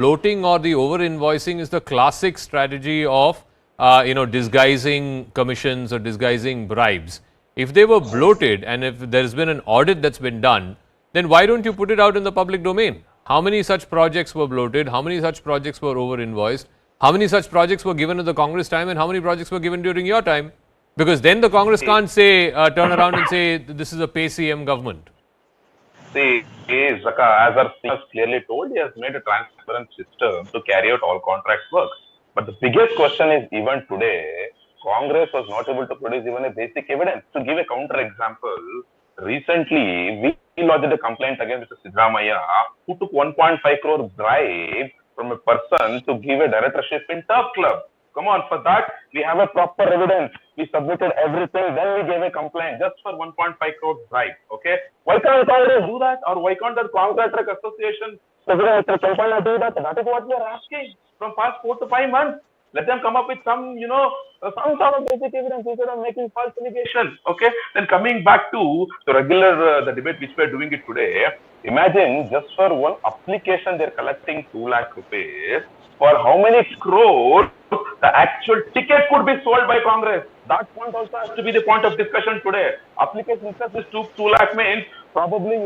bloating or the over-invoicing is the classic strategy of, disguising commissions or disguising bribes. If they were bloated and if there's been an audit that's been done, then why don't you put it out in the public domain? How many such projects were bloated? How many such projects were over-invoiced? How many such projects were given at the Congress time and how many projects were given during your time? Because then the Congress can't say, turn around and say, this is a pay CM government. See, as our CEO has clearly told, he has made a transparent system to carry out all contract work. But the biggest question is, even today, Congress was not able to produce even a basic evidence. To give a counter example, recently, we lodged a complaint against Mr. Sidramaya, who took 1.5 crore bribe from a person to give a directorship in Turf Club. Come on, for that, we have a proper evidence. We submitted everything, then we gave a complaint just for 1.5 crore bribe. Okay? Why can't Congress do that? Or why can't the Contract Association President Mr. Champana do that? That is what we are asking from past 4 to 5 months. Let them come up with some, some sort of basic evidence instead of making false allegations. Okay? Then coming back to the regular, the debate which we are doing it today, imagine just for one application they're collecting 2 lakh rupees. For how many crores the actual ticket could be sold by Congress? That point also has to be the point of discussion today. Application itself is 2 lakh means probably,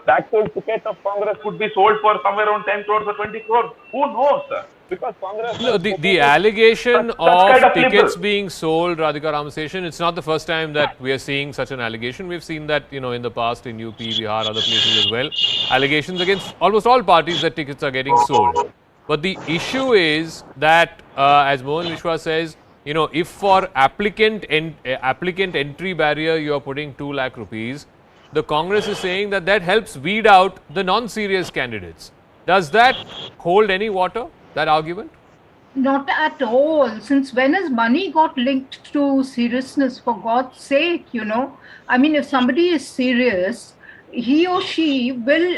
the actual ticket of Congress could be sold for somewhere around 10 crores or 20 crores. Who knows, sir? Because Congress... No, the allegation of tickets being sold, Radhika Ramaseshan, it's not the first time that we are seeing such an allegation. We've seen that, in the past in UP, Bihar, other places as well. Allegations against almost all parties that tickets are getting sold. But the issue is that, as Mohan Vishwa says, if for applicant entry barrier you are putting 2 lakh rupees, the Congress is saying that that helps weed out the non-serious candidates. Does that hold any water, that argument? Not at all. Since when has money got linked to seriousness, for God's sake, I mean, if somebody is serious, he or she will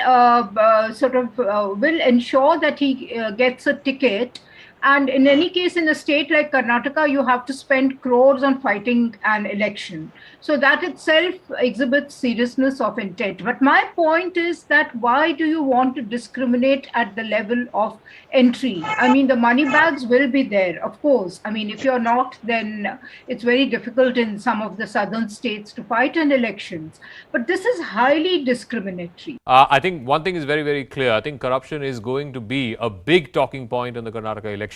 will ensure that he gets a ticket. And in any case, in a state like Karnataka, you have to spend crores on fighting an election. So that itself exhibits seriousness of intent. But my point is that why do you want to discriminate at the level of entry? I mean, the money bags will be there, of course. I mean, if you're not, then it's very difficult in some of the southern states to fight in elections. But this is highly discriminatory. I think one thing is very, very clear. I think corruption is going to be a big talking point in the Karnataka election.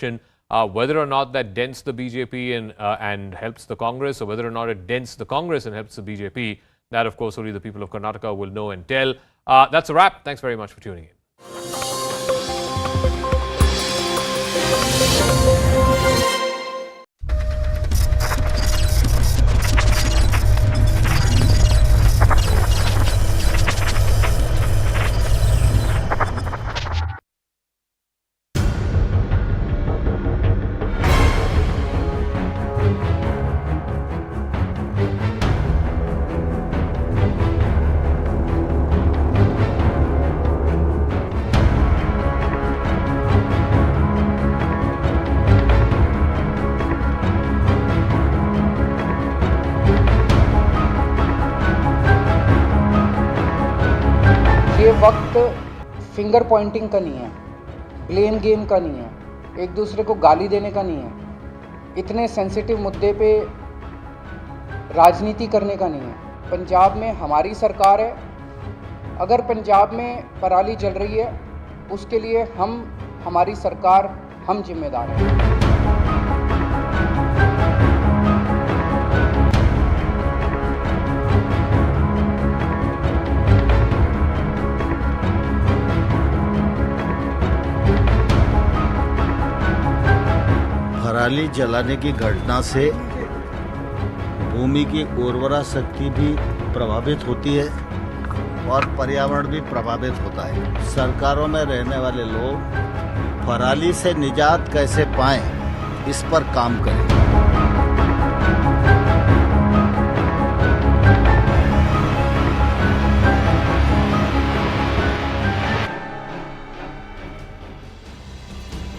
Whether or not that dents the BJP and helps the Congress, or whether or not it dents the Congress and helps the BJP, that of course only the people of Karnataka will know and tell. That's a wrap. Thanks very much for tuning in. ये वक्त finger Poynting का नहीं है, blame game का नहीं है, एक दूसरे को गाली देने का नहीं है, इतने सेंसिटिव मुद्दे पे राजनीति करने का नहीं है। पंजाब में हमारी सरकार है, अगर पंजाब में पराली जल रही है उसके लिए हमारी सरकार हम जिम्मेदार हैं। पराली जलाने की घटना से भूमि की उर्वरा शक्ति भी प्रभावित होती है और पर्यावरण भी प्रभावित होता है। सरकारों में रहने वाले लोग पराली से निजात कैसे पाएं, इस पर काम करें।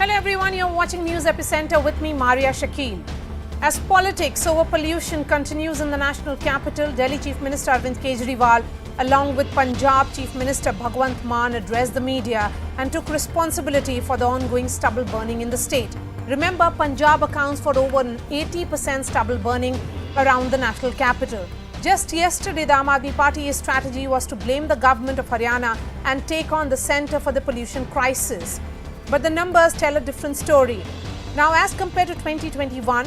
Hello everyone, you're watching News Epicenter with me, Maria Shakil. As politics over pollution continues in the national capital, Delhi Chief Minister Arvind Kejriwal along with Punjab Chief Minister Bhagwant Mann, addressed the media and took responsibility for the ongoing stubble burning in the state. Remember, Punjab accounts for over 80% stubble burning around the national capital. Just yesterday, the Aam Aadmi Party's strategy was to blame the government of Haryana and take on the centre for the pollution crisis. But the numbers tell a different story. Now, as compared to 2021,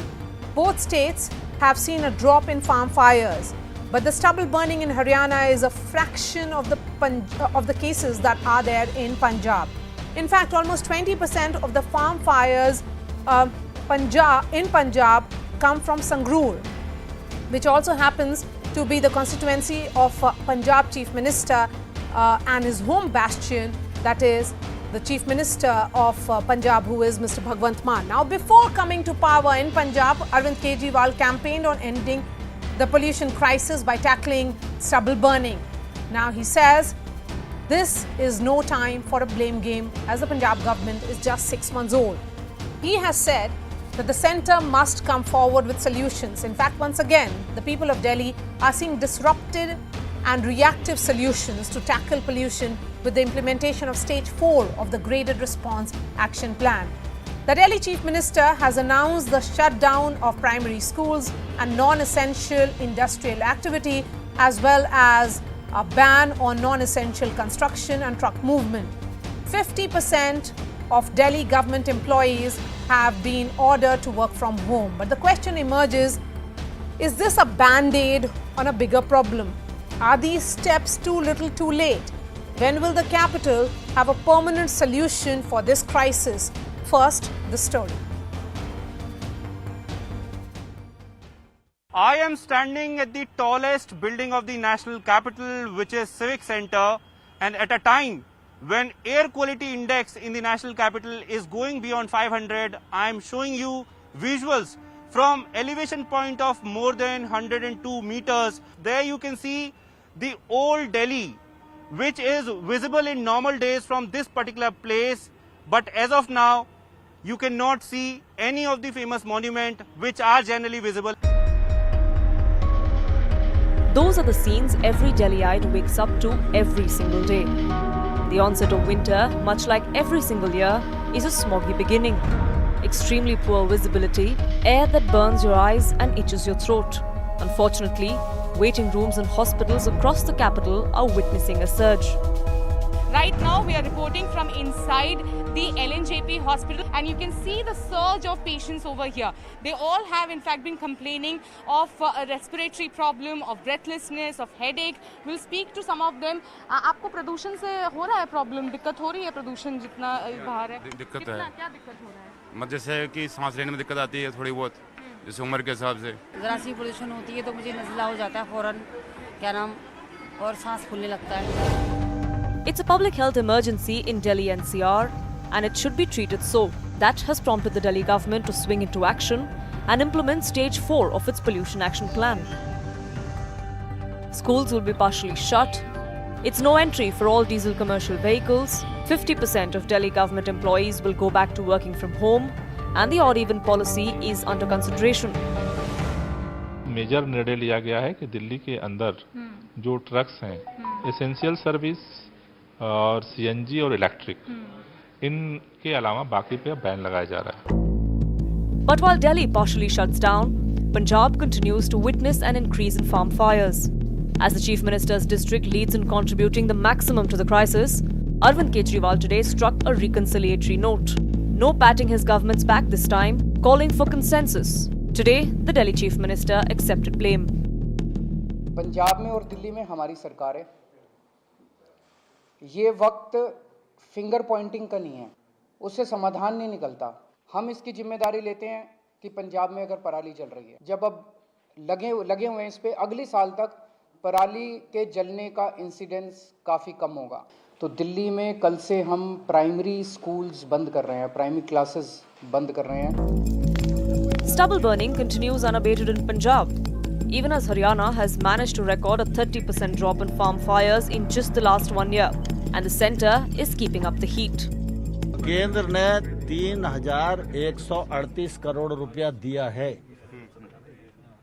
both states have seen a drop in farm fires. But the stubble burning in Haryana is a fraction of the cases that are there in Punjab. In fact, almost 20% of the farm fires in Punjab come from Sangrur, which also happens to be the constituency of Punjab Chief Minister and his home bastion, that is the Chief Minister of Punjab, who is Mr. Bhagwant Mann. Now, before coming to power in Punjab, Arvind Kejriwal campaigned on ending the pollution crisis by tackling stubble burning. Now, he says this is no time for a blame game, as the Punjab government is just 6 months old. He has said that the centre must come forward with solutions. In fact, once again, the people of Delhi are seeing disruptive and reactive solutions to tackle pollution with the implementation of Stage 4 of the Graded Response Action Plan. The Delhi Chief Minister has announced the shutdown of primary schools and non-essential industrial activity, as well as a ban on non-essential construction and truck movement. 50% of Delhi government employees have been ordered to work from home. But the question emerges, is this a band-aid on a bigger problem? Are these steps too little too late? When will the capital have a permanent solution for this crisis? First, the story. I am standing at the tallest building of the national capital, which is Civic Center, and at a time when air quality index in the national capital is going beyond 500, I am showing you visuals from elevation point of more than 102 meters. There you can see the old Delhi, which is visible in normal days from this particular place. But as of now, you cannot see any of the famous monuments which are generally visible. Those are the scenes every Delhiite wakes up to every single day. The onset of winter, much like every single year, is a smoggy beginning. Extremely poor visibility, air that burns your eyes and itches your throat. Unfortunately, waiting rooms in hospitals across the capital are witnessing a surge. Right now, we are reporting from inside the LNJP hospital, and you can see the surge of patients over here. They all have, in fact, been complaining of a respiratory problem, of breathlessness, of headache. We'll speak to some of them. आपको प्रदूषण से हो रहा है problem? दिक्कत हो रही है प्रदूषण जितना बाहर है? दिक्कत है। क्या दिक्कत हो रहा है? मतलब जैसे कि सांस लेने में दिक्कत आती है थोड़ी बहुत, जैसे उम्र के हिसाब से। ज़रा सी पोल्यूशन होती है तो मुझे नज़ला हो जाता है फौरन, क्या नाम, और सांस फूलने लगता है। It's a public health emergency in Delhi NCR, and it should be treated so. That has prompted the Delhi government to swing into action and implement Stage 4 of its pollution action plan. Schools will be partially shut. It's no entry for all diesel commercial vehicles. 50% of Delhi government employees will go back to working from home, and the odd-even policy is under consideration. Major निर्णय लिया गया है कि दिल्ली के अंदर जो trucks हैं, essential service और सीएनजी और इलेक्ट्रिक, इनके अलावा बाकी पे बैन लगाया जा रहा है. But while Delhi partially shuts down, Punjab continues to witness an increase in farm fires. As the Chief Minister's district leads in contributing the maximum to the crisis, Arvind Kejriwal today struck a reconciliatory note. No patting his government's back this time, calling for consensus. Today, the Delhi Chief Minister accepted blame. Punjab में और दिल्ली में हमारी सरकार है. ये वक्त finger Poynting का नहीं है, उससे समाधान नहीं निकलता. हम इसकी जिम्मेदारी लेते हैं कि पंजाब में अगर पराली जल रही है, जब अब लगे हुए हैं इस पे, अगले साल तक पराली के जलने का इंसिडेंस काफ़ी कम होगा. तो दिल्ली में कल से हम प्राइमरी स्कूल्स बंद कर रहे हैं, प्राइमरी क्लासेस बंद कर रहे हैं. Stubble burning continues unabated in Punjab, even as Haryana has managed to record a 30% drop in farm fires in just the last 1 year, and the centre is keeping up the heat. केंद्र ने 3,138 करोड़ रुपया दिया है.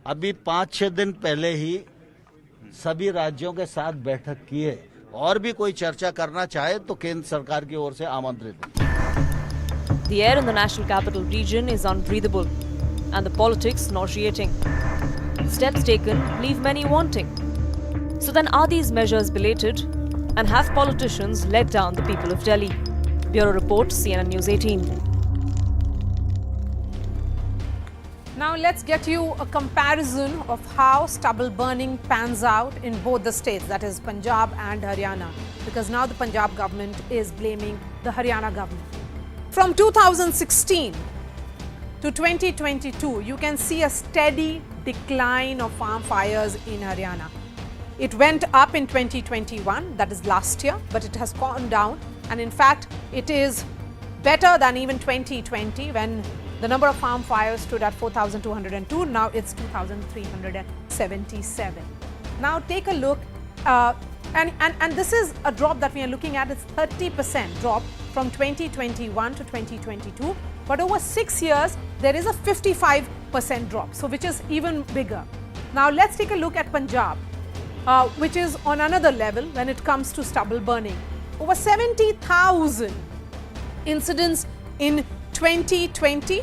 अभी 5-6 दिन पहले ही सभी राज्यों के साथ बैठक की है। और भी कोई चर्चा करना चाहे तो केंद्र सरकार की ओर से आमंत्रित है। The air in the national capital region is unbreathable and the politics nauseating. Steps taken leave many wanting. So then are these measures belated and have politicians let down the people of Delhi? Bureau Report, CNN News 18. Now let's get you a comparison of how stubble burning pans out in both the states, that is Punjab and Haryana, because now the Punjab government is blaming the Haryana government. From 2016 to 2022, you can see a steady decline of farm fires in Haryana. It went up in 2021, that is last year, but it has gone down, and in fact, it is better than even 2020 when the number of farm fires stood at 4,202. Now it's 2,377. Now take a look, and this is a drop that we are looking at. It's 30% drop from 2021 to 2022. But over 6 years, there is a 55% drop, so which is even bigger. Now let's take a look at Punjab, which is on another level when it comes to stubble burning. Over 70,000 incidents in 2020,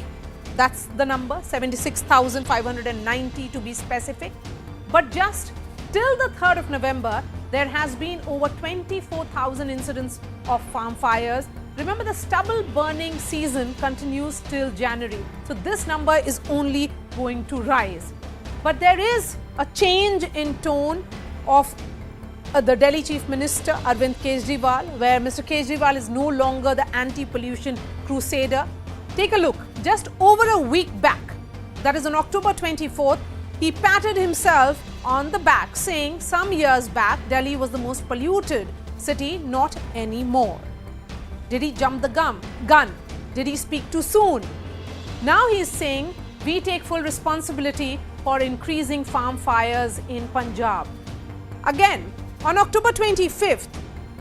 that's the number, 76,590 to be specific. But just till the 3rd of November, there has been over 24,000 incidents of farm fires. Remember, the stubble burning season continues till January. So this number is only going to rise. But there is a change in tone of the Delhi Chief Minister, Arvind Kejriwal, where Mr. Kejriwal is no longer the anti-pollution crusader. Take a look. Just over a week back, that is on October 24th, he patted himself on the back, saying some years back, Delhi was the most polluted city, not anymore. Did he jump the gun? Did he speak too soon? Now he is saying, we take full responsibility for increasing farm fires in Punjab. Again, on October 25th,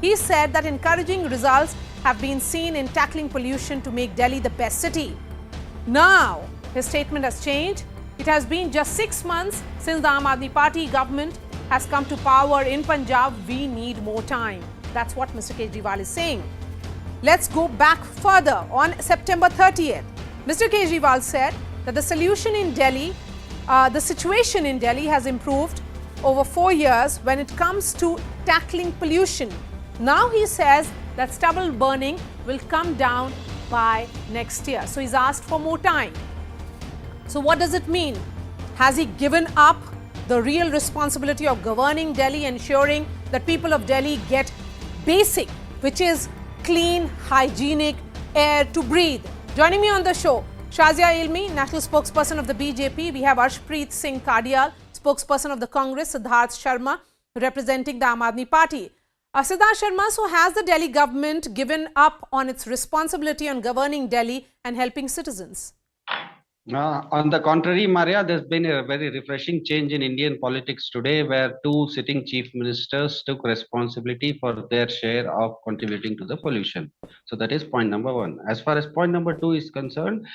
he said that encouraging results have been seen in tackling pollution to make Delhi the best city. Now, his statement has changed. It has been just 6 months since the Aam Aadmi Party government has come to power in Punjab. We need more time. That's what Mr. Kejriwal is saying. Let's go back further. On September 30th, Mr. Kejriwal said that the situation in Delhi has improved over 4 years when it comes to tackling pollution. Now he says that stubble burning will come down by next year. So he's asked for more time. So what does it mean? Has he given up the real responsibility of governing Delhi, ensuring that people of Delhi get basic, which is clean, hygienic air to breathe? Joining me on the show, Shazia Ilmi, national spokesperson of the BJP. We have Arshpreet Singh Kadial, spokesperson of the Congress, Siddharth Sharma, representing the Aam Aadmi Party. Siddharth Sharma, so has the Delhi government given up on its responsibility on governing Delhi and helping citizens? On the contrary, Maria, there's been a very refreshing change in Indian politics today, where two sitting chief ministers took responsibility for their share of contributing to the pollution. So that is point number one. As far as point number two is concerned,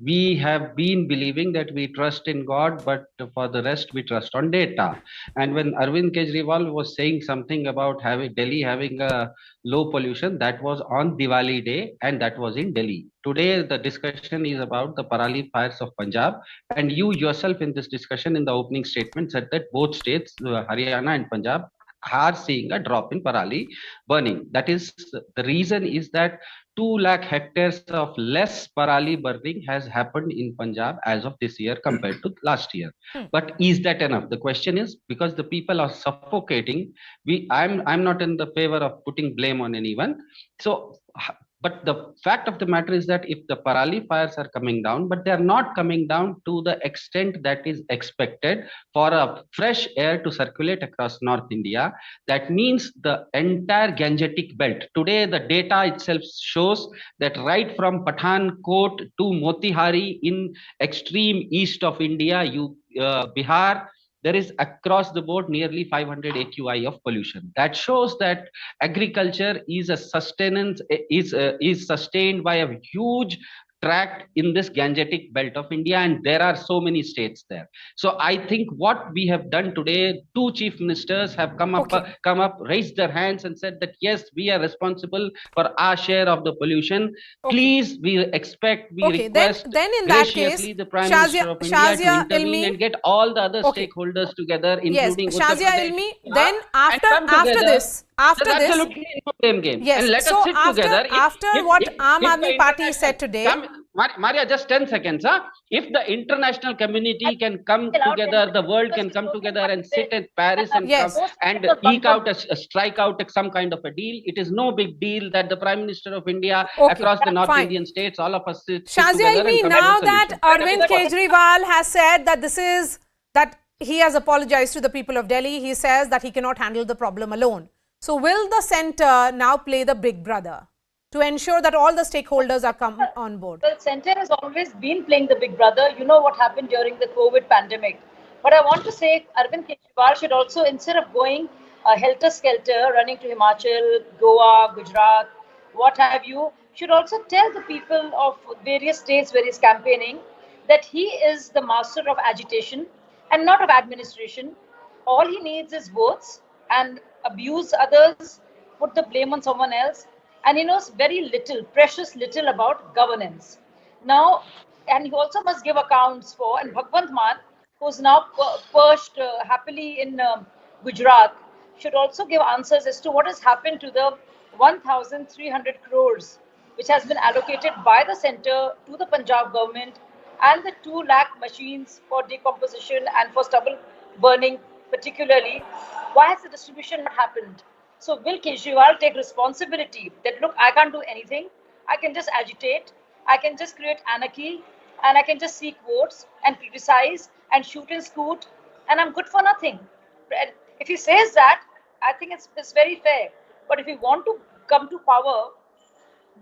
we have been believing that we trust in God, but for the rest we trust on data. And when Arvind Kejriwal was saying something about Delhi having a low pollution, that was on Diwali day, and that was in Delhi. Today, the discussion is about the Parali fires of Punjab, and you yourself in this discussion in the opening statement said that both states, Haryana and Punjab, are seeing a drop in Parali burning. That is, the reason is that 2 lakh hectares of less Parali burning has happened in Punjab as of this year compared to last year. But is that enough? The question is, because the people are suffocating, I'm not in the favor of putting blame on anyone. So, but the fact of the matter is that if the Parali fires are coming down, but they are not coming down to the extent that is expected for a fresh air to circulate across North India, that means the entire Gangetic belt. Today, the data itself shows that right from Pathankot to Motihari in extreme east of India, Bihar, there is across the board nearly 500 AQI of pollution. That shows that agriculture is a sustenance, is sustained by a huge tracked in this Gangetic belt of India, and there are so many states there. So I think what we have done today, two chief ministers have come up, raised their hands and said that yes, we are responsible for our share of the pollution. Please, we request then in that case, graciously the Prime Minister of India to intervene and get all the other stakeholders together, including Shazia Ilmi. Then after this, absolutely no blame game. Yes. And let so us sit together. After what Aam Aadmi Party said today. Maria, just 10 seconds. If the international community can come together, the world can come together and sit in Paris and eke out strike out some kind of a deal. It is no big deal that the Prime Minister of India across the North Indian states, all of us sit Shazia together. Ilmi, now that Arvind Kejriwal has said that he has apologized to the people of Delhi, he says that he cannot handle the problem alone. So will the centre now play the big brother to ensure that all the stakeholders are come on board? Well, centre has always been playing the big brother. You know what happened during the COVID pandemic. But I want to say Arvind Kejriwal should also, instead of going helter-skelter, running to Himachal, Goa, Gujarat, what have you, should also tell the people of various states where he's campaigning that he is the master of agitation and not of administration. All he needs is votes and abuse others, put the blame on someone else. And he knows very little, precious little about governance. Now, and he also must give accounts for, and Bhagwant Mann, who's now perched happily in Gujarat, should also give answers as to what has happened to the 1,300 crores, which has been allocated by the centre to the Punjab government, and the 2 lakh machines for decomposition and for stubble burning particularly. Why has the distribution not happened? So will Kejriwal take responsibility that, look, I can't do anything. I can just agitate. I can just create anarchy. And I can just seek votes and criticize and shoot and scoot. And I'm good for nothing. If he says that, I think it's very fair. But if you want to come to power,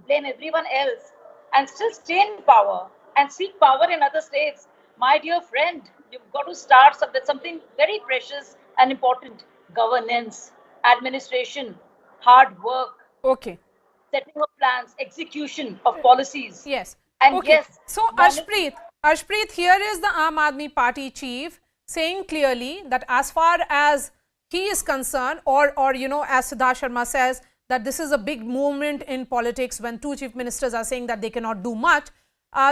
blame everyone else and still stay in power and seek power in other states, my dear friend, you've got to start something very precious and important. Governance, administration, hard work, setting of plans, execution of policies. Yes. And yes. So Arshpreet, here is the Aam Aadmi Party chief saying clearly that as far as he is concerned, or you know, as Siddharth Sharma says, that this is a big movement in politics when two chief ministers are saying that they cannot do much,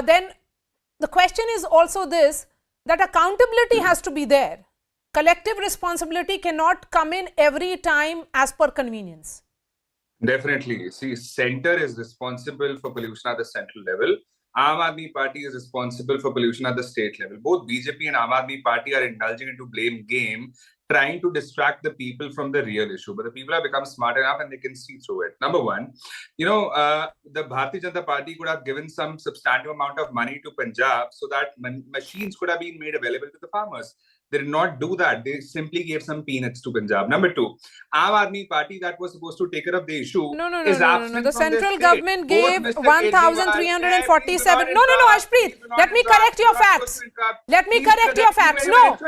then the question is also this, that accountability has to be there. Collective responsibility cannot come in every time as per convenience. Definitely. See, centre is responsible for pollution at the central level. Aam Aadmi Party is responsible for pollution at the state level. Both BJP and Aam Aadmi Party are indulging into blame game, trying to distract the people from the real issue. But the people have become smart enough and they can see through it. Number one, you know, the Bharatiya Janata Party could have given some substantive amount of money to Punjab so that machines could have been made available to the farmers. They did not do that. They simply gave some peanuts to Punjab. Number two, Aam Aadmi Party that was supposed to take care of the issue is absent. The central government gave 1,347. No, Ashpreet, let me correct your facts. Let me correct your facts. No.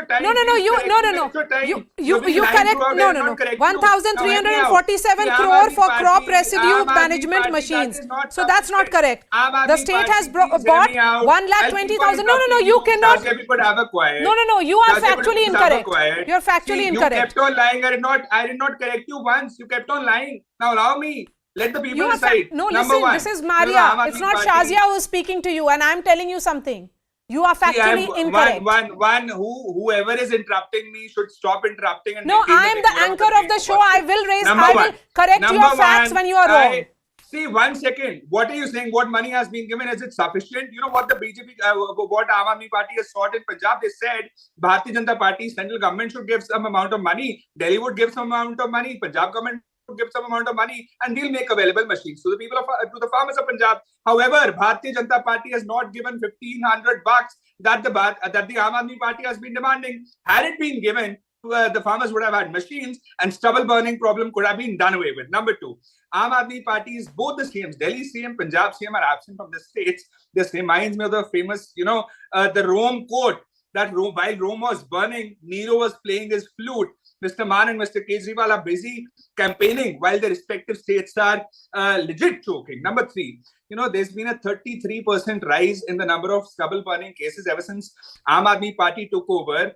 You correct. No. 1,347 crore for crop residue management machines. So that's not correct. The state has bought 1,20,000. No, you cannot. No, you are factually incorrect. You are factually incorrect. You kept on lying. I did not correct you once. You kept on lying. Now allow me. Let the people decide. No, listen, this is Maria. It's not Shazia who is speaking to you, and I am telling you something. You are factually incorrect. Whoever is interrupting me should stop interrupting. And no, I am the anchor of the show. I will correct your facts when you are wrong. See, 1 second. What are you saying? What money has been given? Is it sufficient? You know what the BJP, what Aam Aadmi Party has sought in Punjab? They said Bharatiya Janata Party, central government should give some amount of money. Delhi would give some amount of money. Punjab government would give some amount of money, and we'll make available machines to the people to the farmers of Punjab. However, Bharatiya Janata Party has not given 1,500 bucks that the Aam Aadmi Party has been demanding. Had it been given, the farmers would have had machines and stubble burning problem could have been done away with. Number two, Aam Aadmi Parties, both the CMs, Delhi CM, Punjab CM are absent from the states. This reminds me of the famous, the Rome quote that while Rome was burning, Nero was playing his flute. Mr. Maan and Mr. Kejriwal are busy campaigning while their respective states are legit choking. Number 3, there's been a 33% rise in the number of stubble burning cases ever since Aam Aadmi Party took over.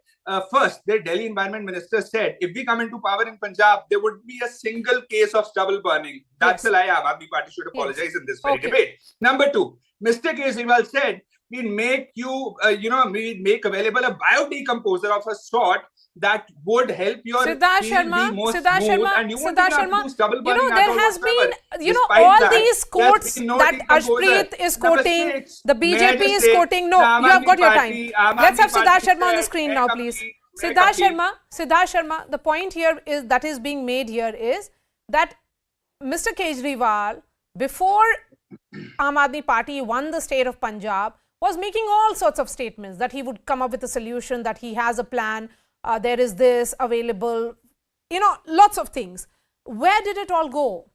First, their Delhi Environment Minister said, if we come into power in Punjab, there would be a single case of stubble burning. That's a lie. Aam Aadmi Party should apologize in this very debate. Number 2, Mr. Kejriwal said, we'd make we'd make available a biodecomposer of a sort that would help your Siddharth field Sharma, be more Siddharth smooth, Sharma, and you won't Siddharth even have to Sharma, do stubble burning there has been, Despite all that, these quotes there's been no that decomposer. Ashpreet is Number quoting, 6, the may I BJP just is say, quoting. No, the Aam you have Aadmi got your Party- time. Aam Let's have Aadmi Siddharth Party Sharma on the said, screen "May now, come please. be- Siddharth Sharma, the point here is that is being made here is that Mr. Kejriwal, before Aam Aadmi Party won the state of Punjab, was making all sorts of statements that he would come up with a solution, that he has a plan, there is this available, lots of things. Where did it all go?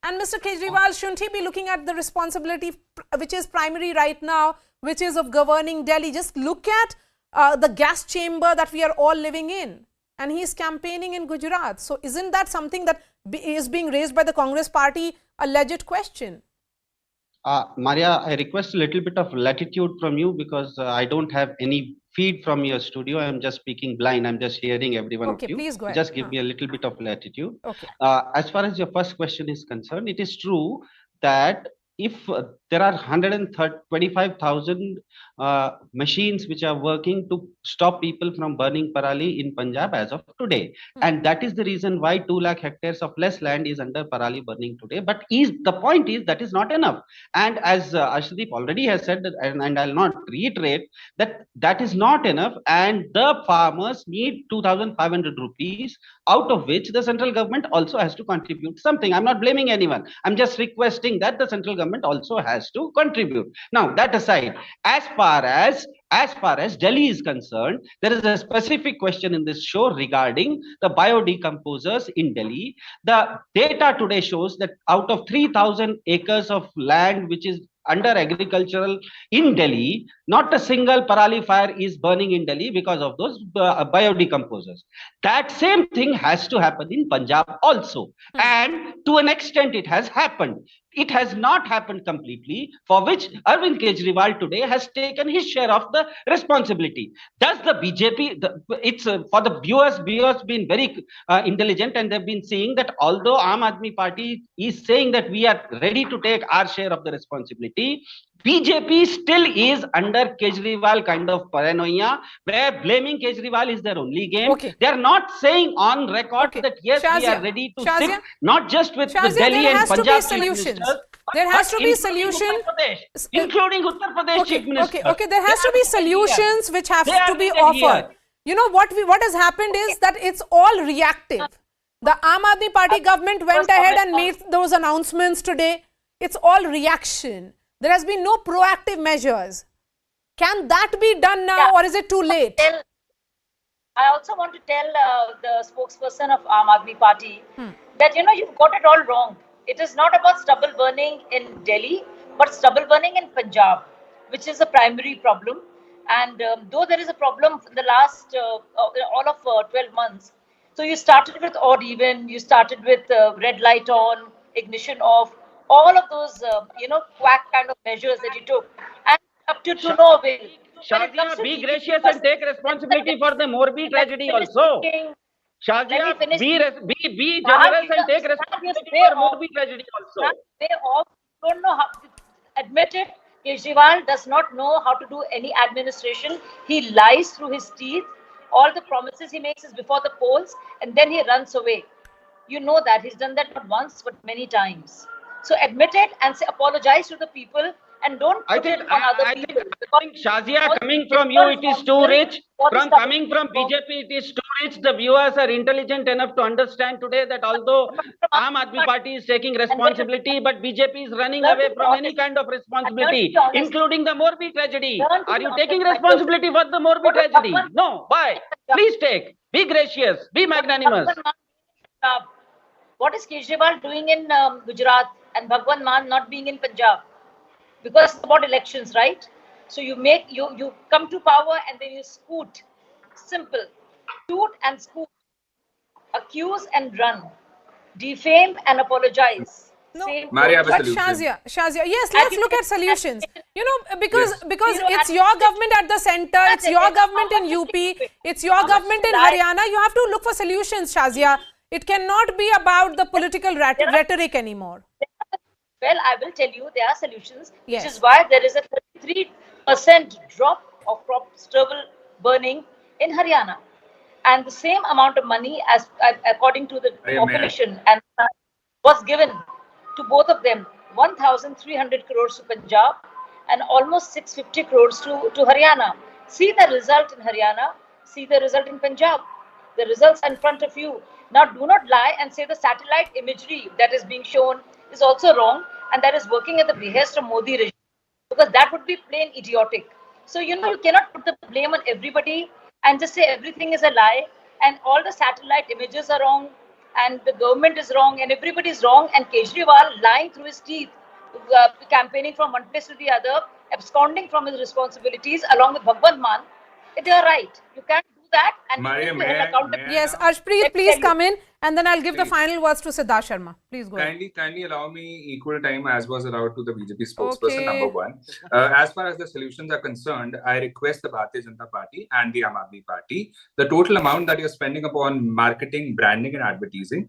And Mr. Kejriwal, shouldn't he be looking at the responsibility which is primary right now, which is of governing Delhi? Just look at the gas chamber that we are all living in. And he is campaigning in Gujarat. So isn't that something that is being raised by the Congress party, a legit question? Maria, I request a little bit of latitude from you because I don't have any feed from your studio. I'm just speaking blind. I'm just hearing every one of you. Please go ahead. Just give me a little bit of latitude. Okay. As far as your first question is concerned, it is true that if there are 125,000 machines which are working to stop people from burning parali in Punjab as of today, and that is the reason why 2 lakh hectares of less land is under parali burning today. But the point is that is not enough. And as Ashdeep already has said, and I'll not reiterate, that is not enough, and the farmers need 2,500 rupees, out of which the central government also has to contribute something. I'm not blaming anyone. I'm just requesting that the central government also has to contribute. Now, that aside, as far as Delhi is concerned, there is a specific question in this show regarding the biodecomposers in Delhi. The data today shows that out of 3,000 acres of land which is under agricultural in Delhi, not a single parali fire is burning in Delhi because of those biodecomposers. That same thing has to happen in Punjab also. And to an extent it has happened. It has not happened completely, for which Arvind Kejriwal today has taken his share of the responsibility. Does the BJP, for the viewers been very intelligent, and they've been seeing that although Aam Aadmi Party is saying that we are ready to take our share of the responsibility, BJP still is under Kejriwal kind of paranoia, where blaming Kejriwal is their only game. They are not saying on record that yes, we are ready to sit, not just with the Delhi and Punjab chief ministers. There has to be solutions, including Uttar Pradesh chief minister. Okay, there has to be solutions which have to be offered. You know what has happened is that it's all reactive. The Aam Aadmi Party government went ahead and made those announcements today. It's all reaction. There has been no proactive measures. Can that be done now, or is it too late? I also want to tell the spokesperson of Aam Aadmi Party that you've got it all wrong. It is not about stubble burning in Delhi, but stubble burning in Punjab, which is a primary problem. And though there is a problem in the last all of 12 months, so you started with odd even, you started with red light on, ignition off, all of those quack kind of measures that you took, and up to no avail. Shazia, be gracious and take responsibility for the Morbi tragedy also. Shazia, be generous and take responsibility for Morbi tragedy also. Don't know how to admit it. Kejriwal does not know how to do any administration. He lies through his teeth. All the promises he makes is before the polls, and then he runs away. You know that. He's done that not once, but many times. So admit it and apologize to the people, and don't put it on other people. I think Shazia, coming from you, it is too rich. Coming from BJP, it is too rich. The viewers are intelligent enough to understand today that although Aam Aadmi Party is taking responsibility, but BJP is running away from any kind of responsibility, including the Morbi tragedy. Are you taking responsibility for the Morbi tragedy? No. Why? Please take. Be gracious. Be magnanimous. What is Kejriwal doing in Gujarat and Bhagwan Maan not being in Punjab? Because it's about elections, right? So you come to power and then you scoot. Simple. Shoot and scoot. accuse and run, defame and apologize. No, Maria, have a but solution. Shazia, yes, let's look at solutions. You know, because it's and- your government at the center, it's your government in UP, it's your government in Haryana. You have to look for solutions, Shazia. It cannot be about the political rhetoric anymore. Well, I will tell you there are solutions, Yes. which is why there is a 33% drop of stubble burning in Haryana. And the same amount of money as according to the population and was given to both of them, 1,300 crores to Punjab and almost 650 crores to Haryana. See the result in Haryana, see the result in Punjab. The results are in front of you. Now, do not lie and say the satellite imagery that is being shown is also wrong and that is working at the behest of Modi regime, because that would be plain idiotic. So, you know, you cannot put the blame on everybody and just say everything is a lie and all the satellite images are wrong and the government is wrong and everybody is wrong, and Kejriwal lying through his teeth, campaigning from one place to the other, absconding from his responsibilities along with Bhagwant Mann. They are right. You can't do that. And Maria, you need to hold accountability. Yes, Arshpreet, please come in, and then I'll give the final words to Siddharth Sharma. Please go ahead. Kindly allow me equal time as was allowed to the BJP spokesperson, Okay. number one. As far as the solutions are concerned, I request the Bharatiya Janata Party and the Aam Aadmi Party, the total amount that you're spending upon marketing, branding and advertising,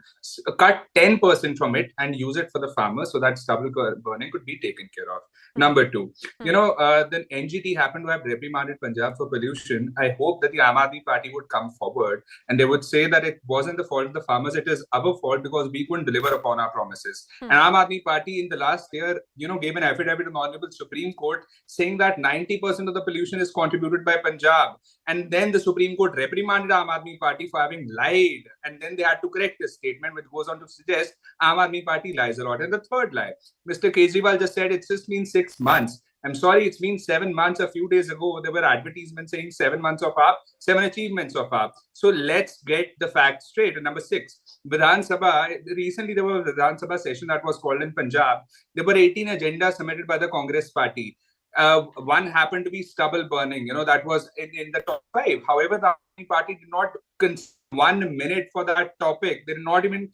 cut 10% from it and use it for the farmers so that stubble burning could be taken care of. Number two, you know, the NGT happened to have reprimanded Punjab for pollution. I hope that the Aam Aadmi Party would come forward and they would say that it wasn't the fault of the farmers, it is our fault because we couldn't deliver upon our promises. And Aam Aadmi Party in the last year, you know, gave an affidavit to the Honorable Supreme Court saying that 90% of the pollution is contributed by Punjab. And then the Supreme Court reprimanded Aam Aadmi Party for having lied. And then they had to correct this statement, which goes on to suggest Aam Aadmi Party lies a lot. And the third lie, Mr. Kejriwal just said it's just been 6 months. I'm sorry, it's been 7 months. A few days ago, there were advertisements saying 7 months of AAP, 7 achievements of AAP. So let's get the facts straight. And number 6, Vidhan Sabha, recently there was a Vidhan Sabha session that was called in Punjab. There were 18 agendas submitted by the Congress party. One happened to be stubble burning, you know, that was in the top 5. However, the Aam Aadmi Party did not consume 1 minute for that topic. They did not even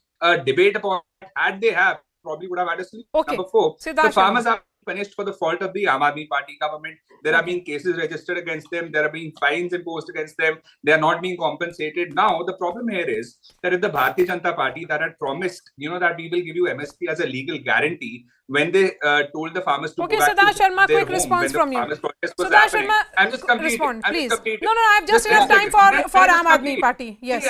debate upon it. Had they have, probably would have had a solution. Okay. Number 4, Siddharth the farmers are punished for the fault of the Aam Aadmi Party government. There are being cases registered against them. There are being fines imposed against them. They are not being compensated. Now, the problem here is that if the Bharatiya Janata Party that had promised, you know, that we will give you MSP as a legal guarantee, when they told the farmers to Okay, go back Siddharth to Sharma, their quick home, response when the from you. farmers' protest was Siddharth happening. Sharma, I'm just completing. respond, I'm just please. completing. No, I have just enough time for Aam Aadmi Party. Yes.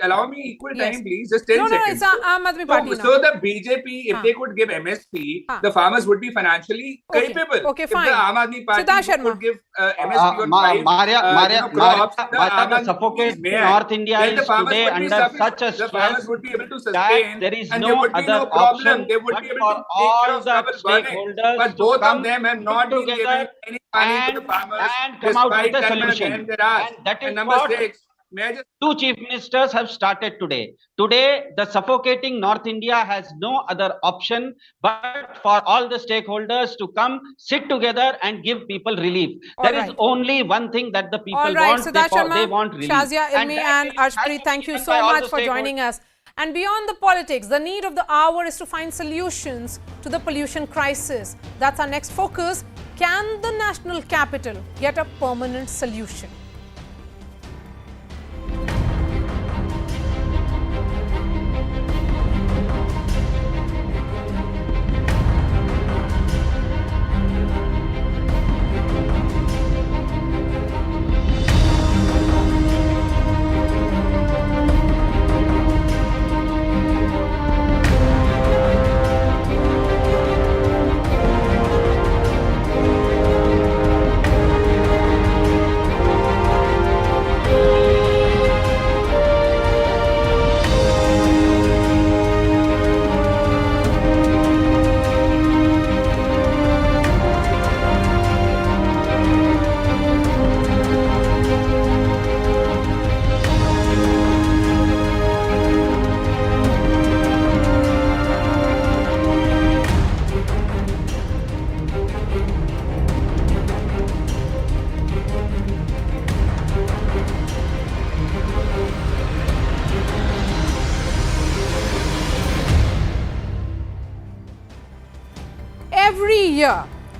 Allow me equal time, Yes. please. Just 10 No, seconds. it's Aam Aadmi Party now. So the BJP, if they could give MSP, the farmers would be financially capable. Okay, fine. If the Aam Aadmi Party Siddharth Sharma could give MSP on 5 crops, the Aam Aadmi suffocate may, North India then the is farmers today would be under sufficient. such a The stress farmers would be able to that sustain, there is and no there would be other no problem. option They would but be able for to take care all of the stubble burning. stakeholders But to both come of them have not been together given any money to the farmers, and come out with a despite time and solution. again there are. And that is And number what 6, may I just two chief ministers have started today. Today, the suffocating North India has no other option but for all the stakeholders to come, sit together and give people relief. There is only one thing that the people All right, want. Siddharth They Sharma, want relief. Shazia And Ilmi that and relief has Arshpreet, to thank be you given so by all much the for joining us. And beyond the politics, the need of the hour is to find solutions to the pollution crisis. That's our next focus. Can the national capital get a permanent solution?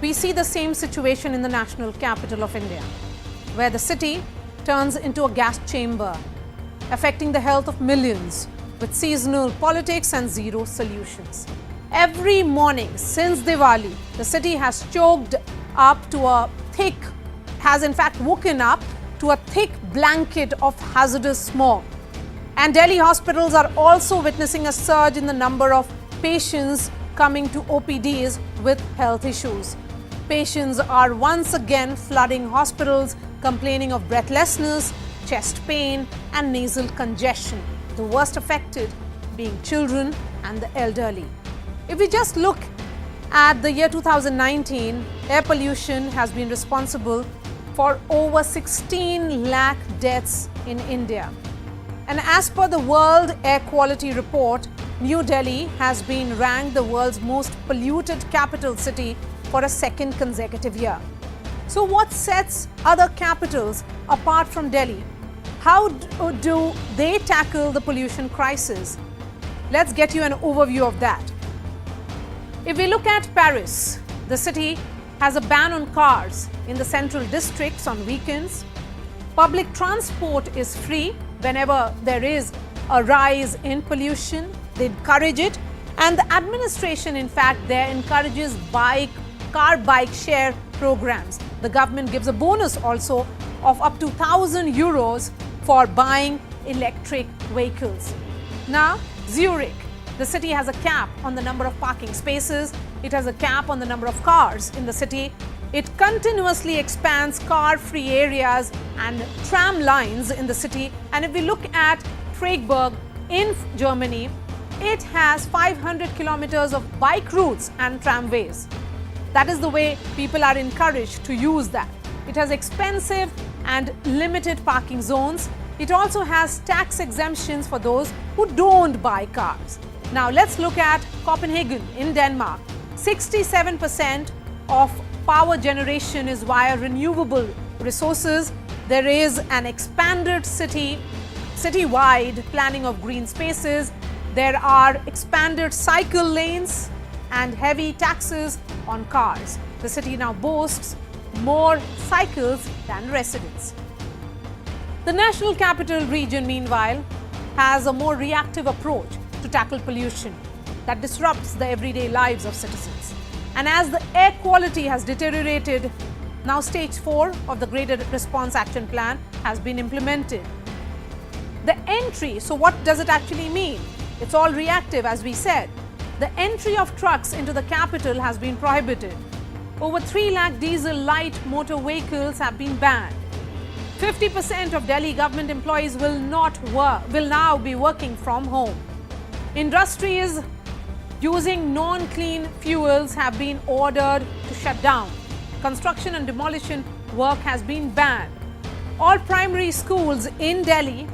we see the same situation in the national capital of India, where the city turns into a gas chamber, affecting the health of millions with seasonal politics and zero solutions. Every morning since Diwali, the city has choked up to a thick, has in fact woken up to a thick blanket of hazardous smog. And Delhi hospitals are also witnessing a surge in the number of patients coming to OPDs with health issues. Patients are once again flooding hospitals, complaining of breathlessness, chest pain and nasal congestion, the worst affected being children and the elderly. If we just look at the year 2019, air pollution has been responsible for over 16 lakh deaths in India. And as per the World Air Quality Report, New Delhi has been ranked the world's most polluted capital city for a second consecutive year. So what sets other capitals apart from Delhi? How do they tackle the pollution crisis? Let's get you an overview of that. If we look at Paris, the city has a ban on cars in the central districts on weekends. Public transport is free whenever there is a rise in pollution. They encourage it, and the administration, in fact, there encourages car bike share programs. The government gives a bonus also of up to 1,000 euros for buying electric vehicles. Now, Zurich, the city has a cap on the number of parking spaces. It has a cap on the number of cars in the city. It continuously expands car-free areas and tram lines in the city. And if we look at Freiburg in Germany, it has 500 kilometers of bike routes and tramways. That is the way people are encouraged to use that. It has expensive and limited parking zones. It also has tax exemptions for those who don't buy cars. Now let's look at Copenhagen in Denmark. 67% of power generation is via renewable resources. There is an expanded citywide planning of green spaces. There are expanded cycle lanes and heavy taxes on cars. The city now boasts more cycles than residents. The National Capital Region, meanwhile, has a more reactive approach to tackle pollution that disrupts the everyday lives of citizens. And as the air quality has deteriorated, now stage 4 of the Graded Response Action Plan has been implemented. The entry, so what does it actually mean? It's all reactive, as we said. The entry of trucks into the capital has been prohibited. Over 3 lakh diesel light motor vehicles have been banned. 50% of Delhi government employees will now be working from home. Industries using non-clean fuels have been ordered to shut down. Construction and demolition work has been banned. All primary schools in Delhi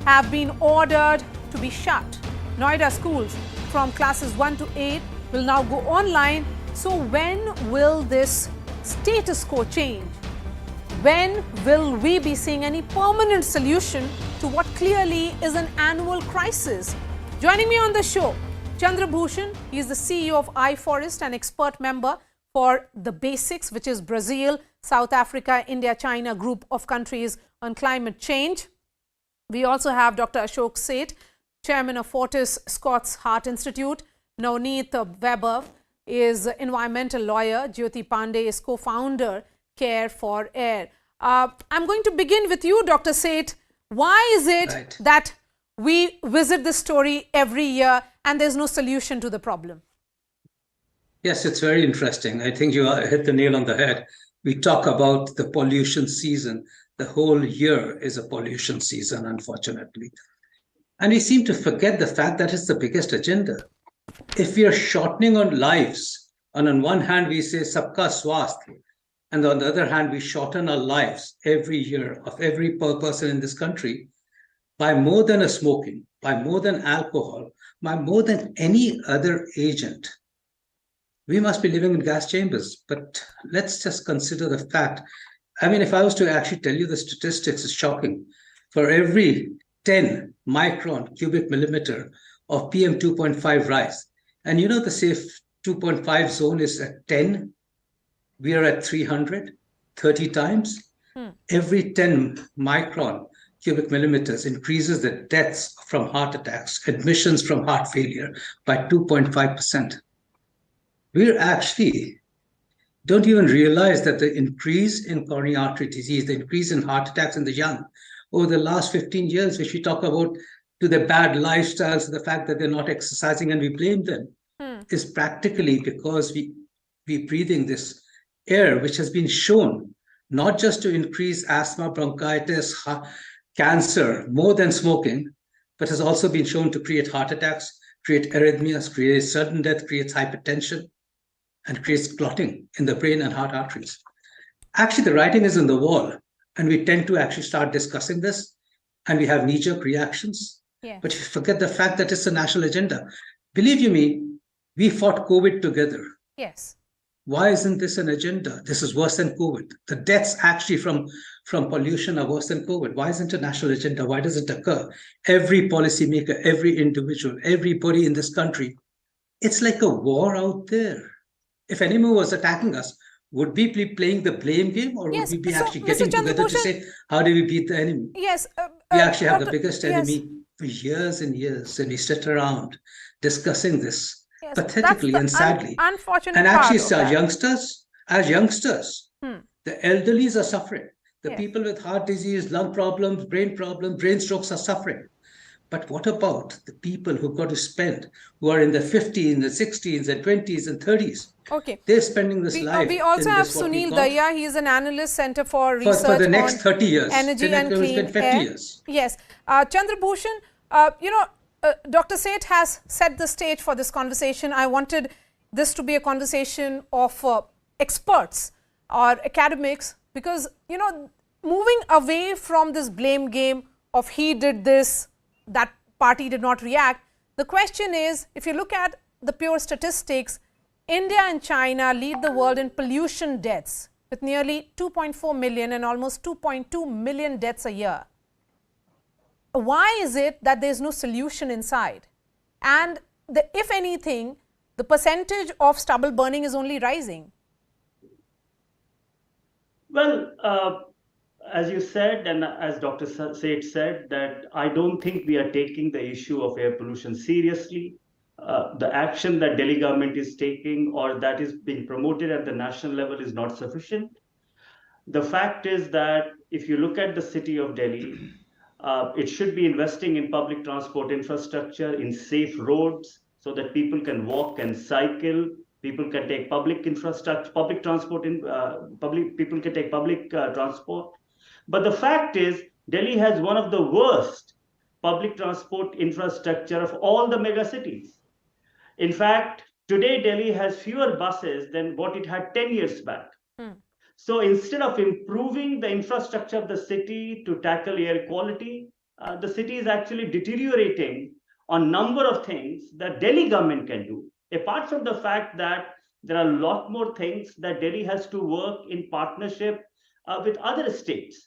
have been ordered to be shut. Noida schools from classes 1 to 8 will now go online. So when will this status quo change? When will we be seeing any permanent solution to what clearly is an annual crisis? Joining me on the show, Chandra Bhushan. He is the CEO of iForest, an expert member for the BASICS, which is Brazil, South Africa, India, China group of countries on climate change. We also have Dr. Ashok Seth, chairman of Fortis Scott's Heart Institute. Navneet Weber is environmental lawyer. Jyoti Pandey is co-founder, Care for Air. I'm going to begin with you, Dr. Seth. Why is it that we visit this story every year and there's no solution to the problem? Yes, it's very interesting. I think you hit the nail on the head. We talk about the pollution season. The whole year is a pollution season, unfortunately. And we seem to forget the fact that it's the biggest agenda. If we are shortening on lives, and on one hand we say sabka swasth, and on the other hand we shorten our lives every year of every person in this country by more than a smoking, by more than alcohol, by more than any other agent, we must be living in gas chambers. But let's just consider the fact. I mean, if I was to actually tell you the statistics, it's shocking. For every 10 micron cubic millimeter of PM 2.5 rise, and you know the safe 2.5 zone is at 10, We are at 300, 30 times. Every 10 micron cubic millimeters increases the deaths from heart attacks, admissions from heart failure by 2.5%. We're actually don't even realize that the increase in coronary artery disease, the increase in heart attacks in the young over the last 15 years, which we talk about to their bad lifestyles, the fact that they're not exercising and we blame them, is practically because we're breathing this air, which has been shown not just to increase asthma, bronchitis, cancer more than smoking, but has also been shown to create heart attacks, create arrhythmias, create sudden death, creates hypertension, and creates clotting in the brain and heart arteries. Actually, the writing is on the wall, and we tend to actually start discussing this, and we have knee-jerk reactions. Yeah. But you forget the fact that it's a national agenda. Believe you me, we fought COVID together. Yes. Why isn't this an agenda? This is worse than COVID. The deaths actually from pollution are worse than COVID. Why isn't it a national agenda? Why does it occur? Every policymaker, every individual, everybody in this country, it's like a war out there. If anyone was attacking us, would we be playing the blame game, or would we be actually getting together to say, how do we beat the enemy? Yes. We actually have the biggest enemy for years and years, and we sit around discussing this pathetically and sadly. Unfortunate and actually, as youngsters, the elderlies are suffering. The people with heart disease, lung problems, brain strokes are suffering. But what about the people who've got to spend, who are in the 50s, and the 60s, and 20s, and 30s? Okay. They're spending this life. We also have Sunil Daya. He is an analyst, Center for Research for the next 30 years. Energy and Clean 50 Air. Years. Yes. Chandrabhushan, Dr. Seth has set the stage for this conversation. I wanted this to be a conversation of experts or academics, because, moving away from this blame game of he did this, that party did not react. The question is, if you look at the pure statistics, India and China lead the world in pollution deaths with nearly 2.4 million and almost 2.2 million deaths a year. Why is it that there is no solution inside? And if anything, the percentage of stubble burning is only rising. Well, as you said, and as Dr. Seth said, that I don't think we are taking the issue of air pollution seriously. The action that Delhi government is taking, or that is being promoted at the national level, is not sufficient. The fact is that if you look at the city of Delhi, it should be investing in public transport infrastructure, in safe roads, so that people can walk and cycle. People can take public infrastructure, public transport. People can take public transport. But the fact is, Delhi has one of the worst public transport infrastructure of all the mega cities. In fact, today Delhi has fewer buses than what it had 10 years back. So instead of improving the infrastructure of the city to tackle air quality, the city is actually deteriorating on a number of things that Delhi government can do. Apart from the fact that there are a lot more things that Delhi has to work in partnership with other states,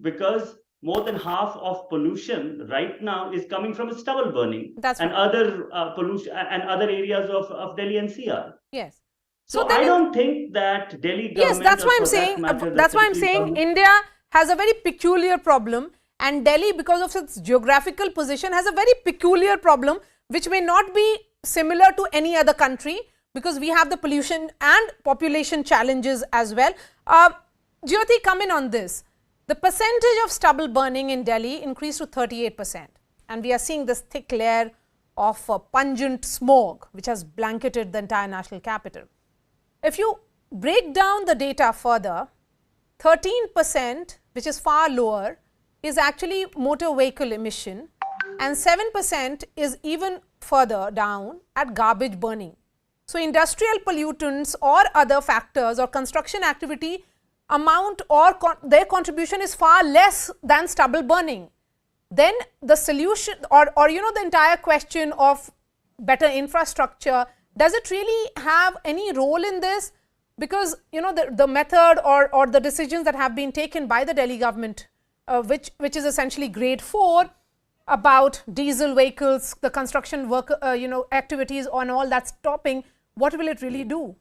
because more than half of pollution right now is coming from stubble burning and other pollution and other areas of Delhi NCR. Yes. So I don't think that Delhi government. Yes, that's why I'm saying. That's why I'm saying India has a very peculiar problem, and Delhi, because of its geographical position, has a very peculiar problem, which may not be similar to any other country, because we have the pollution and population challenges as well. Jyoti, come in on this. The percentage of stubble burning in Delhi increased to 38%, and we are seeing this thick layer of pungent smoke which has blanketed the entire national capital. If you break down the data further, 13%, which is far lower, is actually motor vehicle emission, and 7% is even further down at garbage burning. So industrial pollutants or other factors or construction activity amount or their contribution is far less than stubble burning. Then the solution or the entire question of better infrastructure, does it really have any role in this? Because the method or the decisions that have been taken by the Delhi government, which is essentially grade 4 about diesel vehicles, the construction work activities and all that stopping, what will it really do?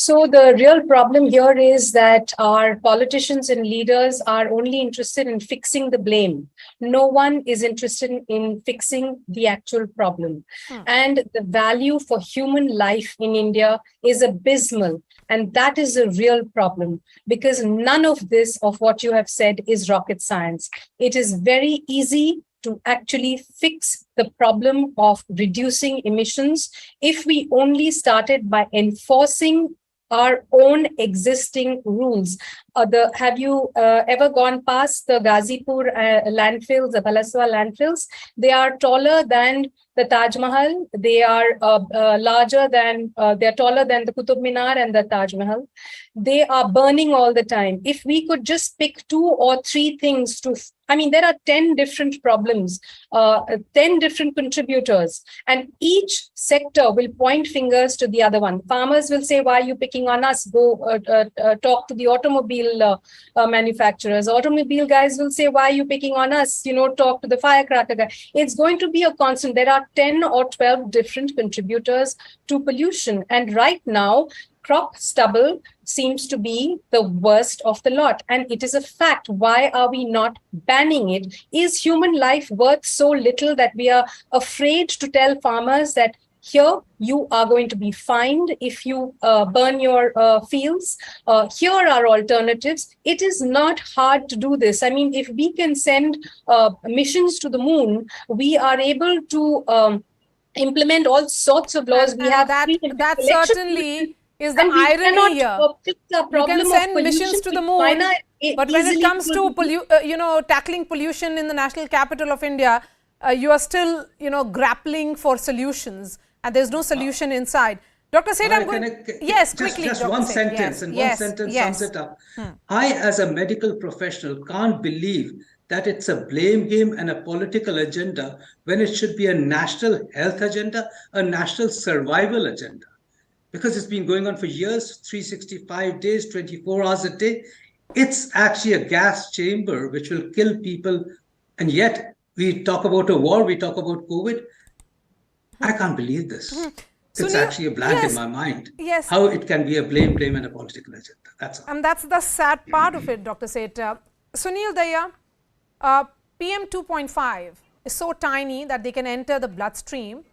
So the real problem here is that our politicians and leaders are only interested in fixing the blame. No one is interested in fixing the actual problem. And the value for human life in India is abysmal. And that is a real problem, because none of this, of what you have said, is rocket science. It is very easy to actually fix the problem of reducing emissions if we only started by enforcing our own existing rules. Have you ever gone past the Ghazipur landfills, the Balaswa landfills? They are taller than the Taj Mahal. They are larger than, they're taller than the Qutub Minar and the Taj Mahal. They are burning all the time. If we could just pick 2 or 3 things to, I mean, there are 10 different problems, 10 different contributors, and each sector will point fingers to the other one. Farmers will say, why are you picking on us? Go talk to the automobile manufacturers. Automobile guys will say, why are you picking on us? You know, talk to the firecracker guy. It's going to be a constant. There are 10 or 12 different contributors to pollution. And right now, crop stubble seems to be the worst of the lot. And it is a fact. Why are we not banning it? Is human life worth so little that we are afraid to tell farmers that here you are going to be fined if you burn your fields? Here are alternatives. It is not hard to do this. I mean, if we can send missions to the moon, we are able to implement all sorts of laws. And that certainly is the irony here. You can send missions to the moon, but when it comes to tackling pollution in the national capital of India, you are still grappling for solutions, and there's no solution inside. Dr. Seth, I'm going. Yes, quickly. Just one sentence, and one sentence sums it up. I, as a medical professional, can't believe that it's a blame game and a political agenda when it should be a national health agenda, a national survival agenda. Because it's been going on for years, 365 days, 24 hours a day. It's actually a gas chamber which will kill people. And yet we talk about a war, we talk about COVID. I can't believe this. It's actually a blank in my mind. Yes. How it can be a blame and a political agenda. That's all. And that's the sad part of it, Dr. Seth. Sunil Daya, PM 2.5 is so tiny that they can enter the bloodstream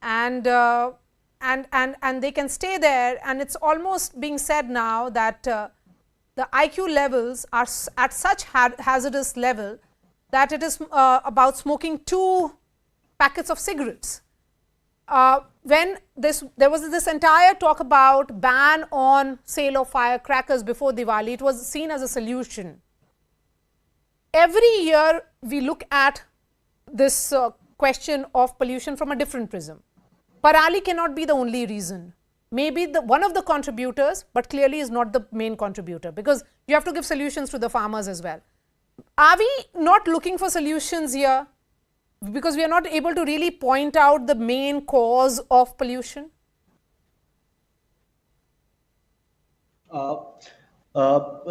and they can stay there, and it's almost being said now that the IQ levels are at such hazardous level that it is about smoking 2 packets of cigarettes. When there was this entire talk about ban on sale of firecrackers before Diwali, it was seen as a solution. Every year we look at this question of pollution from a different prism. Parali cannot be the only reason. Maybe one of the contributors, but clearly is not the main contributor, because you have to give solutions to the farmers as well. Are we not looking for solutions here because we are not able to really point out the main cause of pollution?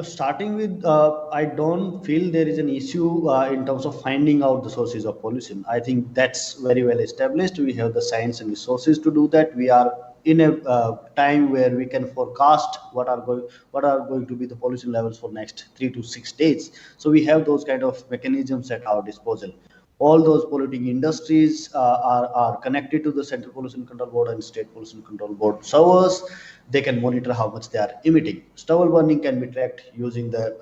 Starting with, I don't feel there is an issue in terms of finding out the sources of pollution. I think that's very well established. We have the science and resources to do that. We are in a time where we can forecast what are going to be the pollution levels for next 3 to 6 days. So we have those kind of mechanisms at our disposal. All those polluting industries are connected to the Central Pollution Control Board and State Pollution Control Board servers. They can monitor how much they are emitting. Stubble burning can be tracked using the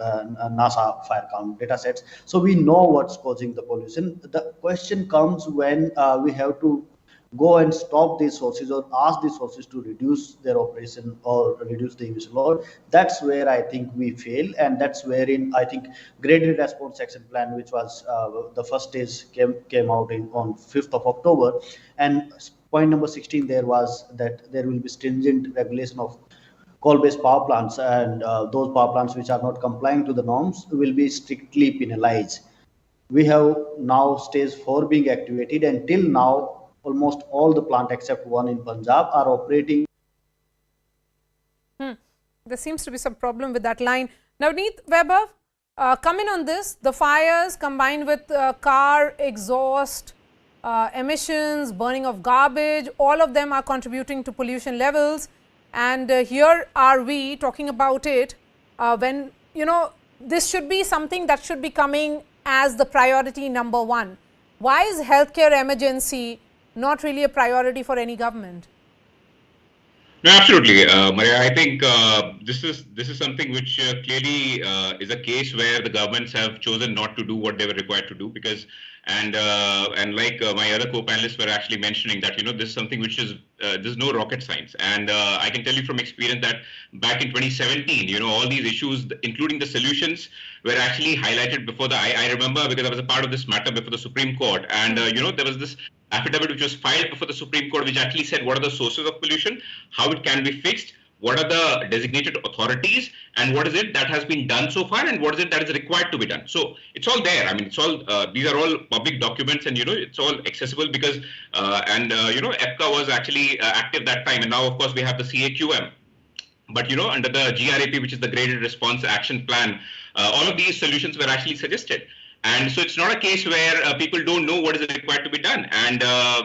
NASA fire count data sets. So we know what's causing the pollution. The question comes when we have to go and stop these sources or ask these sources to reduce their operation or reduce the emission load. That's where I think we fail, and that's wherein I think Graded Response Action Plan, which was the first stage, came out on 5th of October, and point number 16 there was that there will be stringent regulation of coal-based power plants, and those power plants which are not complying to the norms will be strictly penalized. We have now stage 4 being activated, and till now almost all the plant except one in Punjab are operating. There seems to be some problem with that line. Navneet Weber, come in on this. The fires combined with car exhaust, emissions, burning of garbage, all of them are contributing to pollution levels. And here are we talking about it when, this should be something that should be coming as the priority number one. Why is healthcare emergency not really a priority for any government? No, absolutely, Maria. I think this is something which clearly is a case where the governments have chosen not to do what they were required to do, because and like my other co-panelists were actually mentioning that this is something which is there's no rocket science, and I can tell you from experience that back in 2017, all these issues, including the solutions, were actually highlighted before I remember, because I was a part of this matter before the Supreme Court, and there was this affidavit which was filed before the Supreme Court, which actually said what are the sources of pollution, how it can be fixed, what are the designated authorities, and what is it that has been done so far, and what is it that is required to be done. So it's all there. I mean, it's all these are all public documents, and it's all accessible, because EPCA was actually active that time, and now of course we have the CAQM. But under the GRAP, which is the Graded Response Action Plan, all of these solutions were actually suggested. And so it's not a case where people don't know what is required to be done. And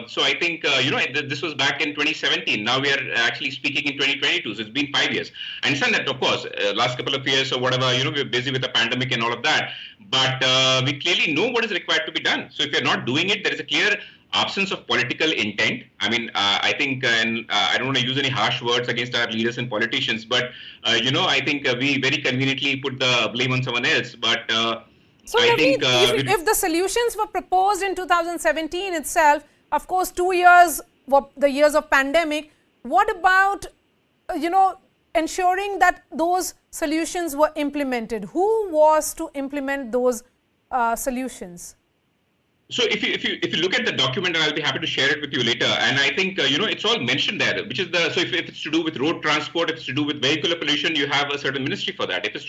so I think, this was back in 2017. Now we are actually speaking in 2022. So it's been 5 years. I understand that, of course, last couple of years or whatever, we're busy with the pandemic and all of that. But we clearly know what is required to be done. So if you're not doing it, there is a clear absence of political intent. I mean, I think, and I don't want to use any harsh words against our leaders and politicians, but, I think we very conveniently put the blame on someone else. But so I think if the solutions were proposed in 2017 itself, of course, 2 years were the years of pandemic, what about, ensuring that those solutions were implemented? Who was to implement those solutions? So if you look at the document, and I'll be happy to share it with you later, and I think it's all mentioned there, which is so if it's to do with road transport, if it's to do with vehicular pollution, you have a certain ministry for that. If it's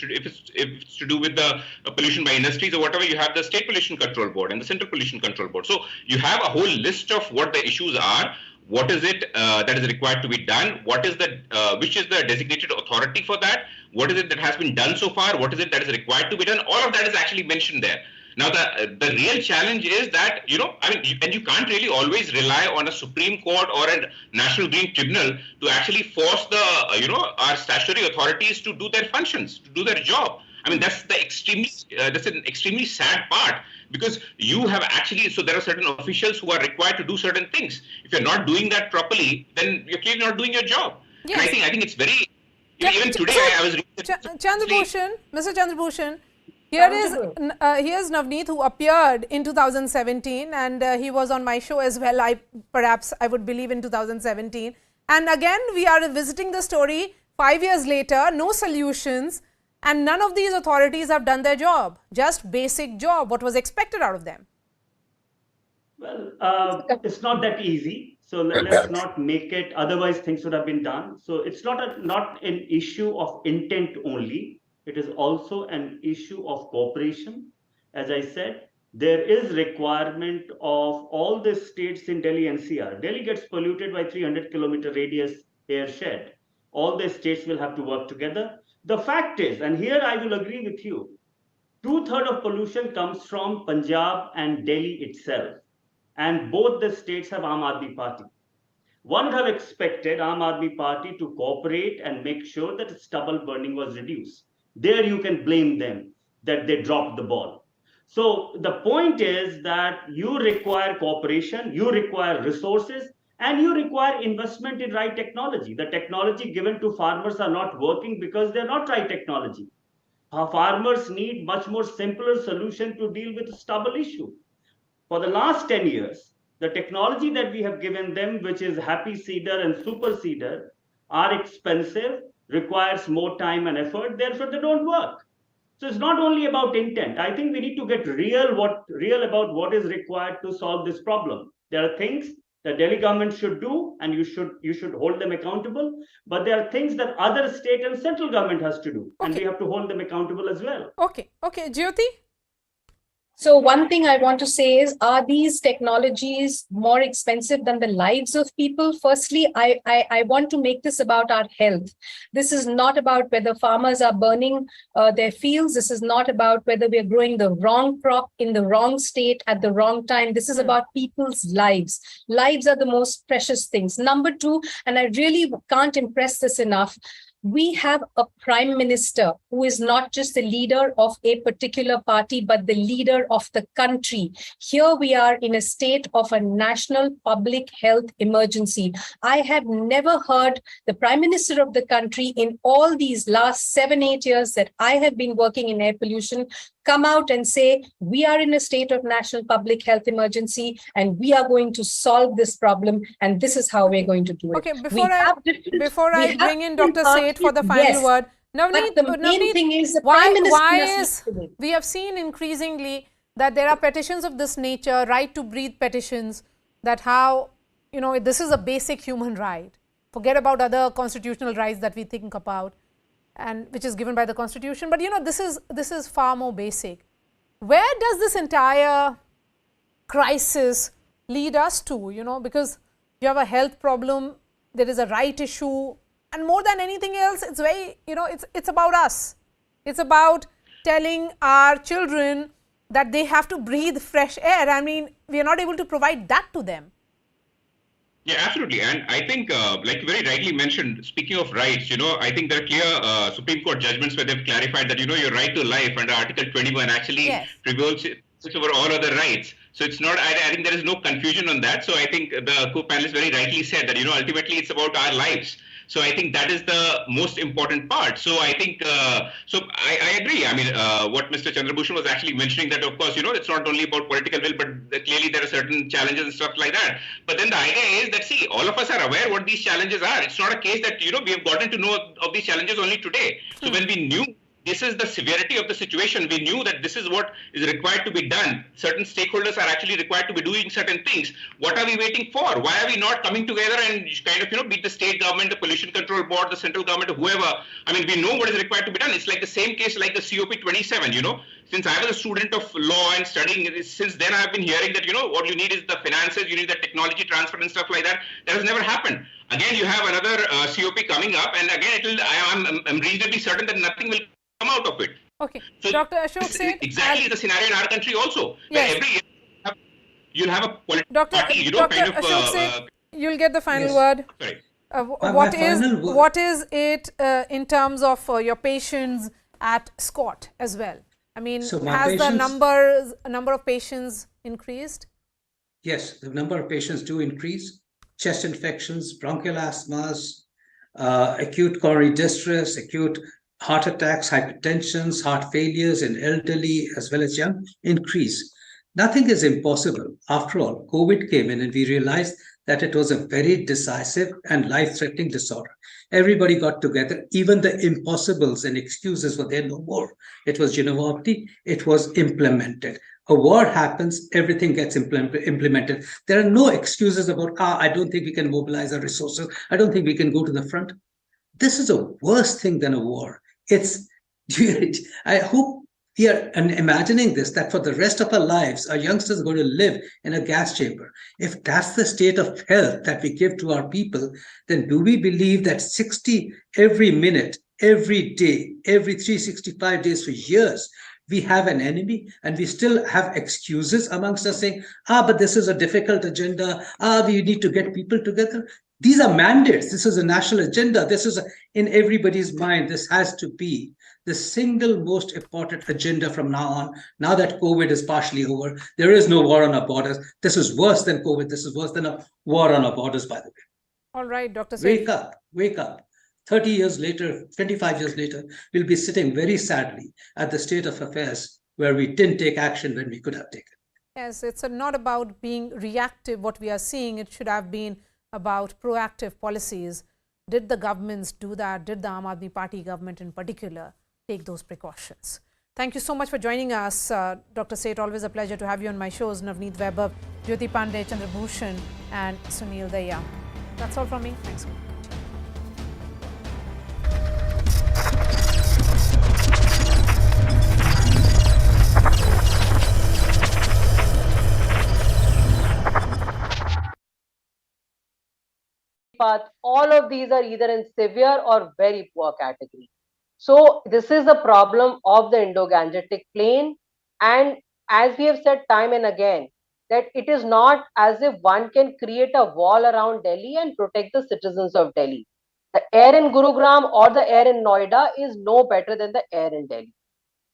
to do with the pollution by industries or whatever, you have the State Pollution Control Board and the Central Pollution Control Board. So you have a whole list of what the issues are. What is it that is required to be done? What is the which is the designated authority for that? What is it that has been done so far? What is it that is required to be done? All of that is actually mentioned there. Now, the real challenge is that, and you can't really always rely on a Supreme Court or a National Green Tribunal to actually force our statutory authorities to do their functions, to do their job. I mean, that's an extremely sad part, because you have actually, so there are certain officials who are required to do certain things. If you're not doing that properly, then you're clearly not doing your job. Yes. And I think it's very, even today I was reading. Chandrabhushan, Mr. Chandrabhushan, here's Navneet, who appeared in 2017, and he was on my show as well, perhaps I would believe in 2017. And again, we are visiting the story 5 years later, no solutions, and none of these authorities have done their job, just basic job, what was expected out of them. Well, it's not that easy. So let's not make it, otherwise things would have been done. So it's not an issue of intent only. It is also an issue of cooperation. As I said, there is requirement of all the states in Delhi NCR. Delhi gets polluted by 300-kilometer radius airshed. All the states will have to work together. The fact is, and here I will agree with you, 2/3 of pollution comes from Punjab and Delhi itself. And both the states have Aam Aadmi Party. One would have expected Aam Aadmi Party to cooperate and make sure that stubble burning was reduced. There you can blame them that they dropped the ball. So the point is that you require cooperation, you require resources, and you require investment in right technology. The technology given to farmers are not working because they're not right technology. Our farmers need much more simpler solution to deal with the stubble issue. For the last 10 years, the technology that we have given them, which is happy seeder and super seeder, are expensive, requires more time and effort, therefore they don't work. So it's not only about intent. I think we need to get real about what is required to solve this problem. There are things the Delhi government should do, and you should hold them accountable, but there are things that other state and central government has to do, and we have to hold them accountable as well. Okay, Jyoti? So one thing I want to say is, are these technologies more expensive than the lives of people? Firstly, I want to make this about our health. This is not about whether farmers are burning their fields. This is not about whether we are growing the wrong crop in the wrong state at the wrong time. This is about people's lives. Lives are the most precious things. Number two, and I really can't impress this enough, we have a prime minister who is not just the leader of a particular party, but the leader of the country. Here we are in a state of a national public health emergency. I have never heard the prime minister of the country in all these last 7-8 years that I have been working in air pollution come out and say, we are in a state of national public health emergency and we are going to solve this problem and this is how we're going to do it. Okay, before I bring in Dr. Seth for the final word, Navneet, but the main thing is the Prime Minister we have seen increasingly that there are petitions of this nature, right to breathe petitions, that how, this is a basic human right. Forget about other constitutional rights that we think about, and which is given by the Constitution. But this is far more basic. Where does this entire crisis lead us to? Because you have a health problem, there is a right issue, and more than anything else, it's very, it's about us. It's about telling our children that they have to breathe fresh air. I mean, we are not able to provide that to them. Yeah, absolutely. And I think, like you very rightly mentioned, speaking of rights, I think there are clear Supreme Court judgments where they've clarified that, your right to life under Article 21 actually prevails over all other rights. So it's not, I think there is no confusion on that. So I think the co-panelists very rightly said that, ultimately it's about our lives. So I think that is the most important part. So I think, I agree. I mean, what Mr. Chandrabhushan was actually mentioning, that of course, it's not only about political will, but clearly there are certain challenges and stuff like that. But then the idea is that, see, all of us are aware what these challenges are. It's not a case that, we have gotten to know of these challenges only today. So when we knew this is the severity of the situation, we knew that this is what is required to be done. Certain stakeholders are actually required to be doing certain things. What are we waiting for? Why are we not coming together and kind of, be the state government, the pollution control board, the central government, or whoever? I mean, we know what is required to be done. It's like the same case like the COP27, Since I was a student of law and studying, since then I've been hearing that, what you need is the finances, you need the technology transfer and stuff like that. That has never happened. Again, you have another COP coming up, and again, I'm reasonably certain that nothing will come out of it. Okay. So Dr. Ashok Seth, exactly the scenario in our country also. Yes. Where every year you'll have a political Dr. party, Dr. Ashok Seth, you'll get the final word. Sorry. What is it in terms of your patients at Scott as well? I mean, has the number of patients increased? Yes, the number of patients do increase. Chest infections, bronchial asthmas, acute coronary distress, acute heart attacks, hypertensions, heart failures in elderly as well as young increase. Nothing is impossible. After all, COVID came in and we realized that it was a very decisive and life-threatening disorder. Everybody got together, even the impossibles and excuses were there no more. It was uniformity, it was implemented. A war happens, everything gets implemented. There are no excuses about, I don't think we can mobilize our resources. I don't think we can go to the front. This is a worse thing than a war. I hope we are imagining this, that for the rest of our lives, our youngsters are going to live in a gas chamber. If that's the state of health that we give to our people, then do we believe that 60 every minute, every day, every 365 days for years, we have an enemy and we still have excuses amongst us saying, but this is a difficult agenda. We need to get people together. These are mandates. This is a national agenda. This is in everybody's mind. This has to be the single most important agenda from now on. Now that COVID is partially over, there is no war on our borders. This is worse than COVID. This is worse than a war on our borders, by the way. All right, Dr. Wake up, wake up. 30 years later, 25 years later, we'll be sitting very sadly at the state of affairs where we didn't take action when we could have taken. Yes, it's not about being reactive, what we are seeing. It should have been about proactive policies. Did the governments do that? Did the Aam Aadmi Party government in particular take those precautions? Thank you so much for joining us, Dr. Seth. Always a pleasure to have you on my shows. Navneet Weber, Jyoti Pandey, Chandrabhushan and Sunil Daya. That's all from me. Thanks. Sonipat, all of these are either in severe or very poor category. So this is the problem of the Indo-Gangetic Plain. And as we have said time and again, that it is not as if one can create a wall around Delhi and protect the citizens of Delhi. The air in Gurugram or the air in Noida is no better than the air in Delhi.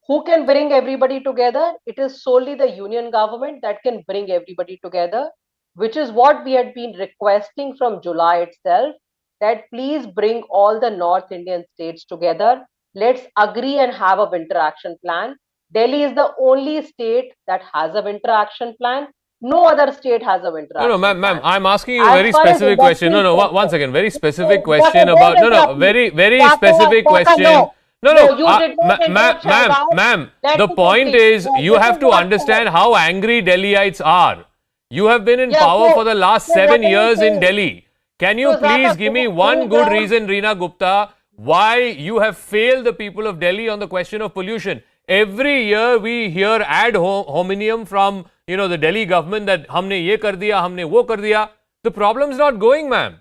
Who can bring everybody together? It is solely the union government that can bring everybody together, which is what we had been requesting from July itself, that please bring all the North Indian states together. Let's agree and have a winter action plan. Delhi is the only state that has a winter action plan. No other state has a winter action plan. Ma'am, I'm asking you a very specific question. No, one second. Very specific question about, very specific question. Ma'am, the point is, you have to understand how angry Delhiites are. You have been in power for the last 7 years in Delhi. Can you please give me one good reason, Reena Gupta, why you have failed the people of Delhi on the question of pollution? Every year we hear ad hominem from, the Delhi government that humne ye kar diya, humne wo kar diya. The problem is not going, ma'am.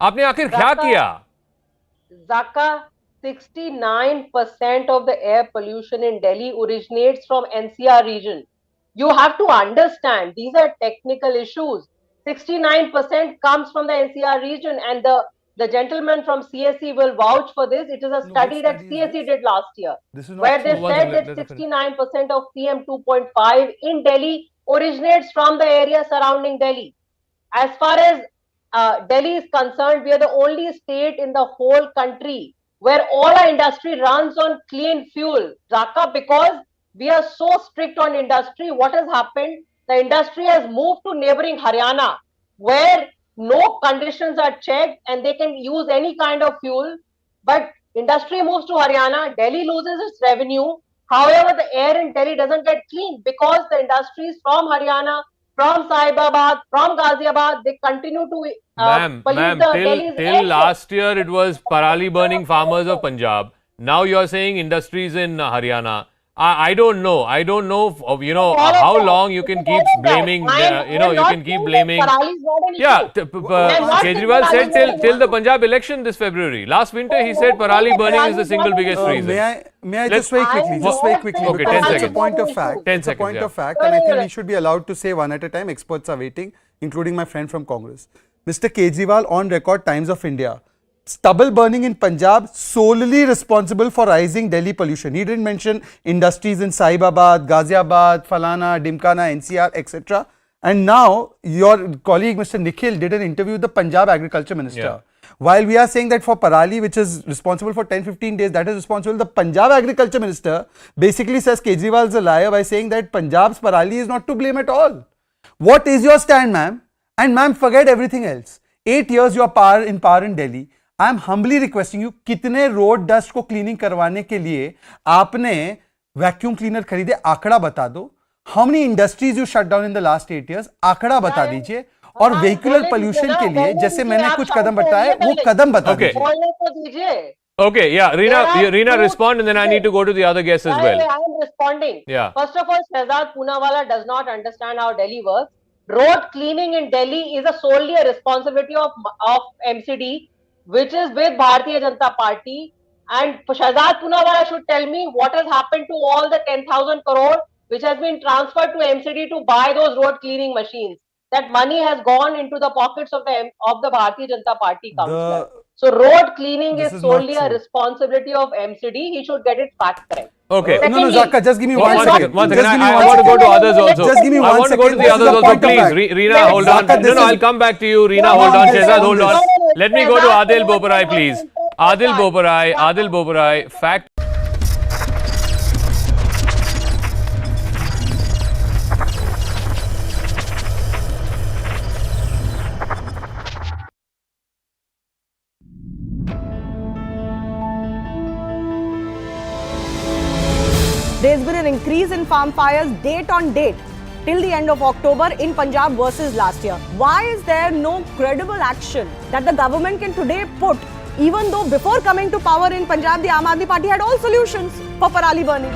Aapne aakhir kya kiya? Zaka, 69% of the air pollution in Delhi originates from NCR region. You have to understand, these are technical issues. 69% comes from the NCR region, and the gentleman from CSE will vouch for this. It is a study that CSE did last year, where they said that 69% of PM 2.5 in Delhi originates from the area surrounding Delhi. As far as Delhi is concerned, we are the only state in the whole country where all our industry runs on clean fuel. Zaka, because we are so strict on industry, what has happened? The industry has moved to neighbouring Haryana, where no conditions are checked and they can use any kind of fuel. But industry moves to Haryana, Delhi loses its revenue. However, the air in Delhi doesn't get clean because the industries from Haryana, from Saibabad, from Ghaziabad, they continue to Ma'am, till last year it was parali burning farmers of Punjab. Now you are saying industries in Haryana. I don't know. I don't know, how long you can keep blaming, you can keep blaming. Yeah, Kejriwal said till the Punjab election this February. Last winter he said parali burning is the single biggest reason. May I just very quickly, Okay, 10 because it's a seconds. point of fact. 10 It's a seconds, point yeah. of fact, and I think we should be allowed to say one at a time. Experts are waiting, including my friend from Congress. Mr. Kejriwal on record, Times of India. Stubble burning in Punjab solely responsible for rising Delhi pollution. He didn't mention industries in Saibabad, Ghaziabad, Falana, Dimkana, NCR, etc. And now your colleague Mr. Nikhil did an interview with the Punjab Agriculture Minister. Yeah. While we are saying that for Parali, which is responsible for 10-15 days, that is responsible, the Punjab Agriculture Minister basically says Kejriwal is a liar by saying that Punjab's Parali is not to blame at all. What is your stand, ma'am? And ma'am, forget everything else. 8 years you are in power in Delhi. I am humbly requesting you, कितने road dust को cleaning करवाने के लिए आपने vacuum cleaner खरीदे, आंकड़ा बता दो. How many industries you shut down in the last 8 years? आंकड़ा बता दीजिए. और vehicular pollution के लिए जैसे मैंने कुछ कदम बताए, वो कदम बता दीजिए. Okay, yeah, Reena, respond, and then I need to go to the other guests as well. I am responding. Yeah. First of all, Shehzad Poonawala does not understand how Delhi works. Road cleaning in Delhi is solely a responsibility of MCD, which is with Bharatiya Janata Party. And Shehzad Poonawala should tell me what has happened to all the 10,000 crore which has been transferred to MCD to buy those road cleaning machines. That money has gone into the pockets of the Bharatiya Janata Party councillor. So road cleaning is solely a responsibility of MCD. He should get it fact correct. Okay. No, Zaka, just give me one second. One second. I want to go to others also. Just give me 1 second. I want to go to the others also. Please, Reena, hold on. No, I'll come back to you. Reena, hold on. Shehzad, hold on. Let me go to Adil Boparai, please. Adil Boparai, fact. There's been an increase in farm fires date on date till the end of October in Punjab versus last year. Why is there no credible action that the government can today put, even though before coming to power in Punjab, the Aam Aadmi Party had all solutions for parali burning?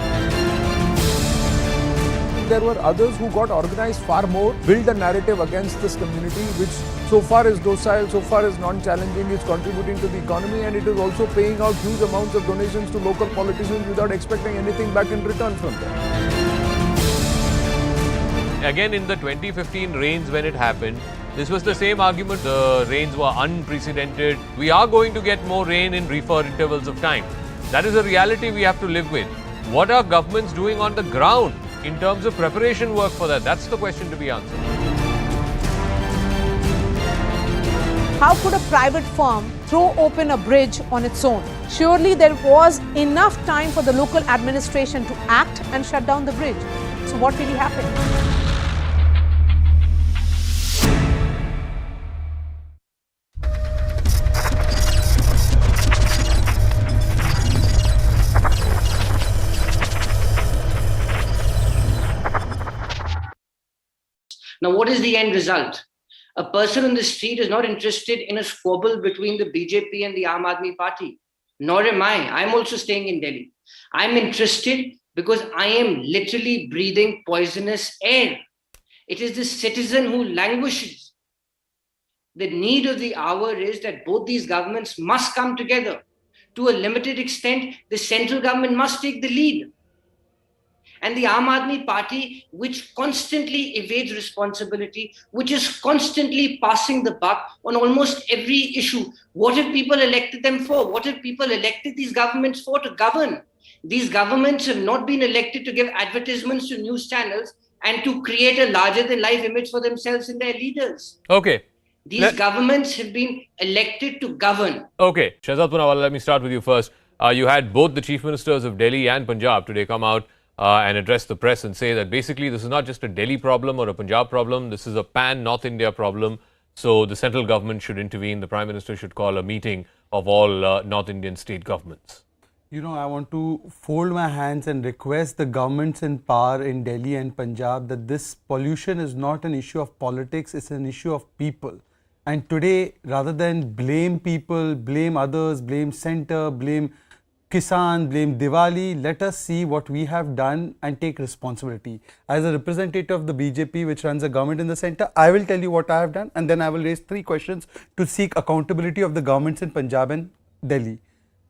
There were others who got organized far more, built a narrative against this community which so far is docile, so far is non-challenging, is contributing to the economy, and it is also paying out huge amounts of donations to local politicians without expecting anything back in return from them. Again, in the 2015 rains when it happened, this was the same argument. The rains were unprecedented. We are going to get more rain in briefer intervals of time. That is a reality we have to live with. What are governments doing on the ground in terms of preparation work for that? That's the question to be answered. How could a private firm throw open a bridge on its own? Surely there was enough time for the local administration to act and shut down the bridge. So what really happened? Now, what is the end result? A person on the street is not interested in a squabble between the BJP and the Aam Aadmi party. Nor am I. I'm also staying in Delhi. I'm interested because I am literally breathing poisonous air. It is the citizen who languishes. The need of the hour is that both these governments must come together. To a limited extent, the central government must take the lead. And the Aam Aadmi party, which constantly evades responsibility, which is constantly passing the buck on almost every issue. What have people elected them for? What have people elected these governments for? To govern. These governments have not been elected to give advertisements to news channels and to create a larger-than-life image for themselves and their leaders. Okay. These governments have been elected to govern. Okay, Shehzad Poonawalla, let me start with you first. You had both the chief ministers of Delhi and Punjab today come out and address the press and say that basically this is not just a Delhi problem or a Punjab problem, this is a pan-North India problem. So the central government should intervene, the Prime Minister should call a meeting of all North Indian state governments. You know, I want to fold my hands and request the governments in power in Delhi and Punjab that this pollution is not an issue of politics, it's an issue of people. And today, rather than blame people, blame others, blame centre, blame Kisan, blame Diwali, let us see what we have done and take responsibility. As a representative of the BJP, which runs a government in the centre, I will tell you what I have done and then I will raise 3 questions to seek accountability of the governments in Punjab and Delhi.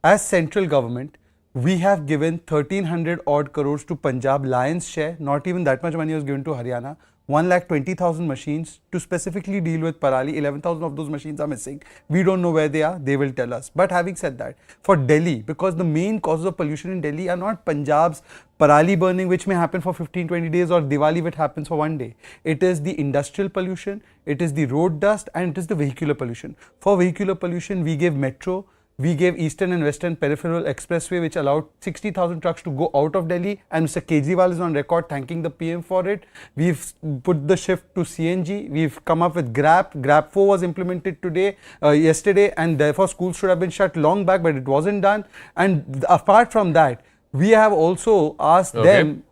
As central government, we have given 1300 odd crores to Punjab, lion's share, not even that much money was given to Haryana. 1,20,000 machines to specifically deal with Parali. 11,000 of those machines are missing. We don't know where they are. They will tell us. But having said that, for Delhi, because the main causes of pollution in Delhi are not Punjab's Parali burning, which may happen for 15-20 days, or Diwali, which happens for one day. It is the industrial pollution, it is the road dust, and it is the vehicular pollution. For vehicular pollution, we gave metro. We gave Eastern and Western Peripheral Expressway, which allowed 60,000 trucks to go out of Delhi, and Mr. Kejriwal is on record thanking the PM for it. We've put the shift to CNG. We've come up with Grab. Grab 4 was implemented yesterday, and therefore schools should have been shut long back, but it wasn't done. And apart from that, we have also asked them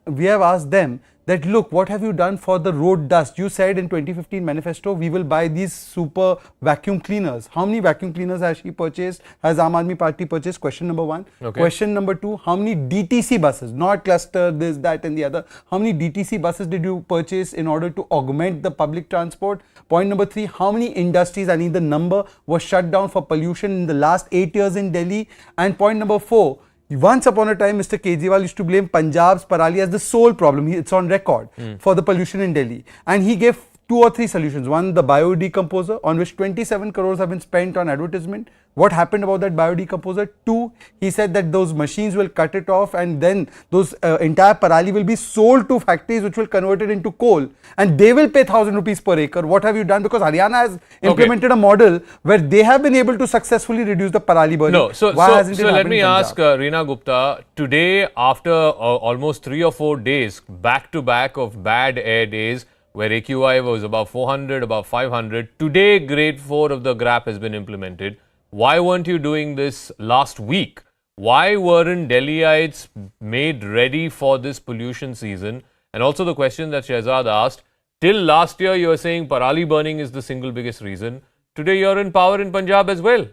that, look, what have you done for the road dust? You said in 2015 manifesto, we will buy these super vacuum cleaners. How many vacuum cleaners has she purchased? Has Aam Aadmi party purchased? Question number 1. Okay. Question number 2, how many DTC buses, not cluster, this, that and the other. How many DTC buses did you purchase in order to augment the public transport? Point number 3, how many industries, I need the number, were shut down for pollution in the last 8 years in Delhi? And point number 4, once upon a time, Mr. Kejriwal used to blame Punjab's Parali as the sole problem. It's on record for the pollution in Delhi. And he gave 2 or 3 solutions. One, the biodecomposer, on which 27 crores have been spent on advertisement. What happened about that biodecomposer? 2, he said that those machines will cut it off and then those entire Parali will be sold to factories which will convert it into coal. And they will pay 1,000 rupees per acre. What have you done? Because Haryana has implemented a model where they have been able to successfully reduce the Parali burning. No, so let me ask Reena Gupta, today after almost 3 or 4 days back to back of bad air days, where AQI was above 400, above 500, today grade 4 of the GRAP has been implemented. Why weren't you doing this last week? Why weren't Delhiites made ready for this pollution season? And also the question that Shehzad asked, till last year you were saying Parali burning is the single biggest reason. Today you're in power in Punjab as well.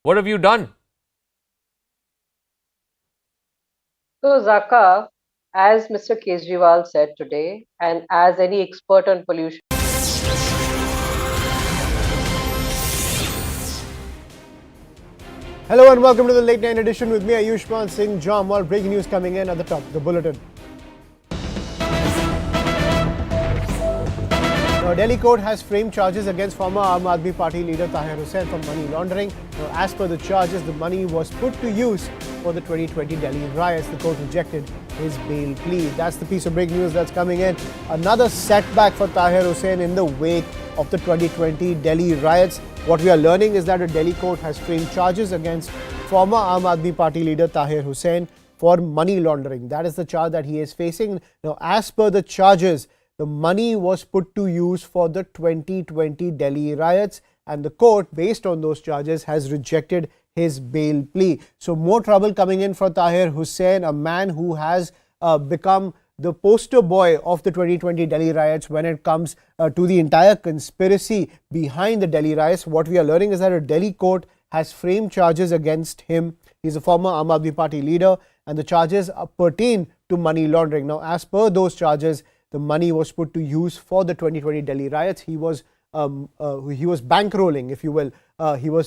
What have you done? So Zaka, as Mr. Kejriwal said today, and as any expert on pollution Hello and welcome to the late night edition with me, Ayushman Singh Jam. Well, breaking news coming in at the top, the bulletin. Now, Delhi court has framed charges against former Aam Aadmi Party leader Tahir Hussain for money laundering. Now, as per the charges, the money was put to use for the 2020 Delhi riots. The court rejected his bail plea. That's the piece of breaking news that's coming in. Another setback for Tahir Hussain in the wake of the 2020 Delhi riots. What we are learning is that a Delhi court has framed charges against former Aam Aadmi Party leader Tahir Hussain for money laundering. That is the charge that he is facing. Now, as per the charges, the money was put to use for the 2020 Delhi riots, and the court, based on those charges, has rejected his bail plea. So more trouble coming in for Tahir Hussain, a man who has become the poster boy of the 2020 Delhi riots when it comes to the entire conspiracy behind the Delhi riots. What we are learning is that a Delhi court has framed charges against him. He's a former Aam Aadmi Party leader, and the charges pertain to money laundering. Now, as per those charges, the money was put to use for the 2020 Delhi riots. He was bankrolling, if you will. He was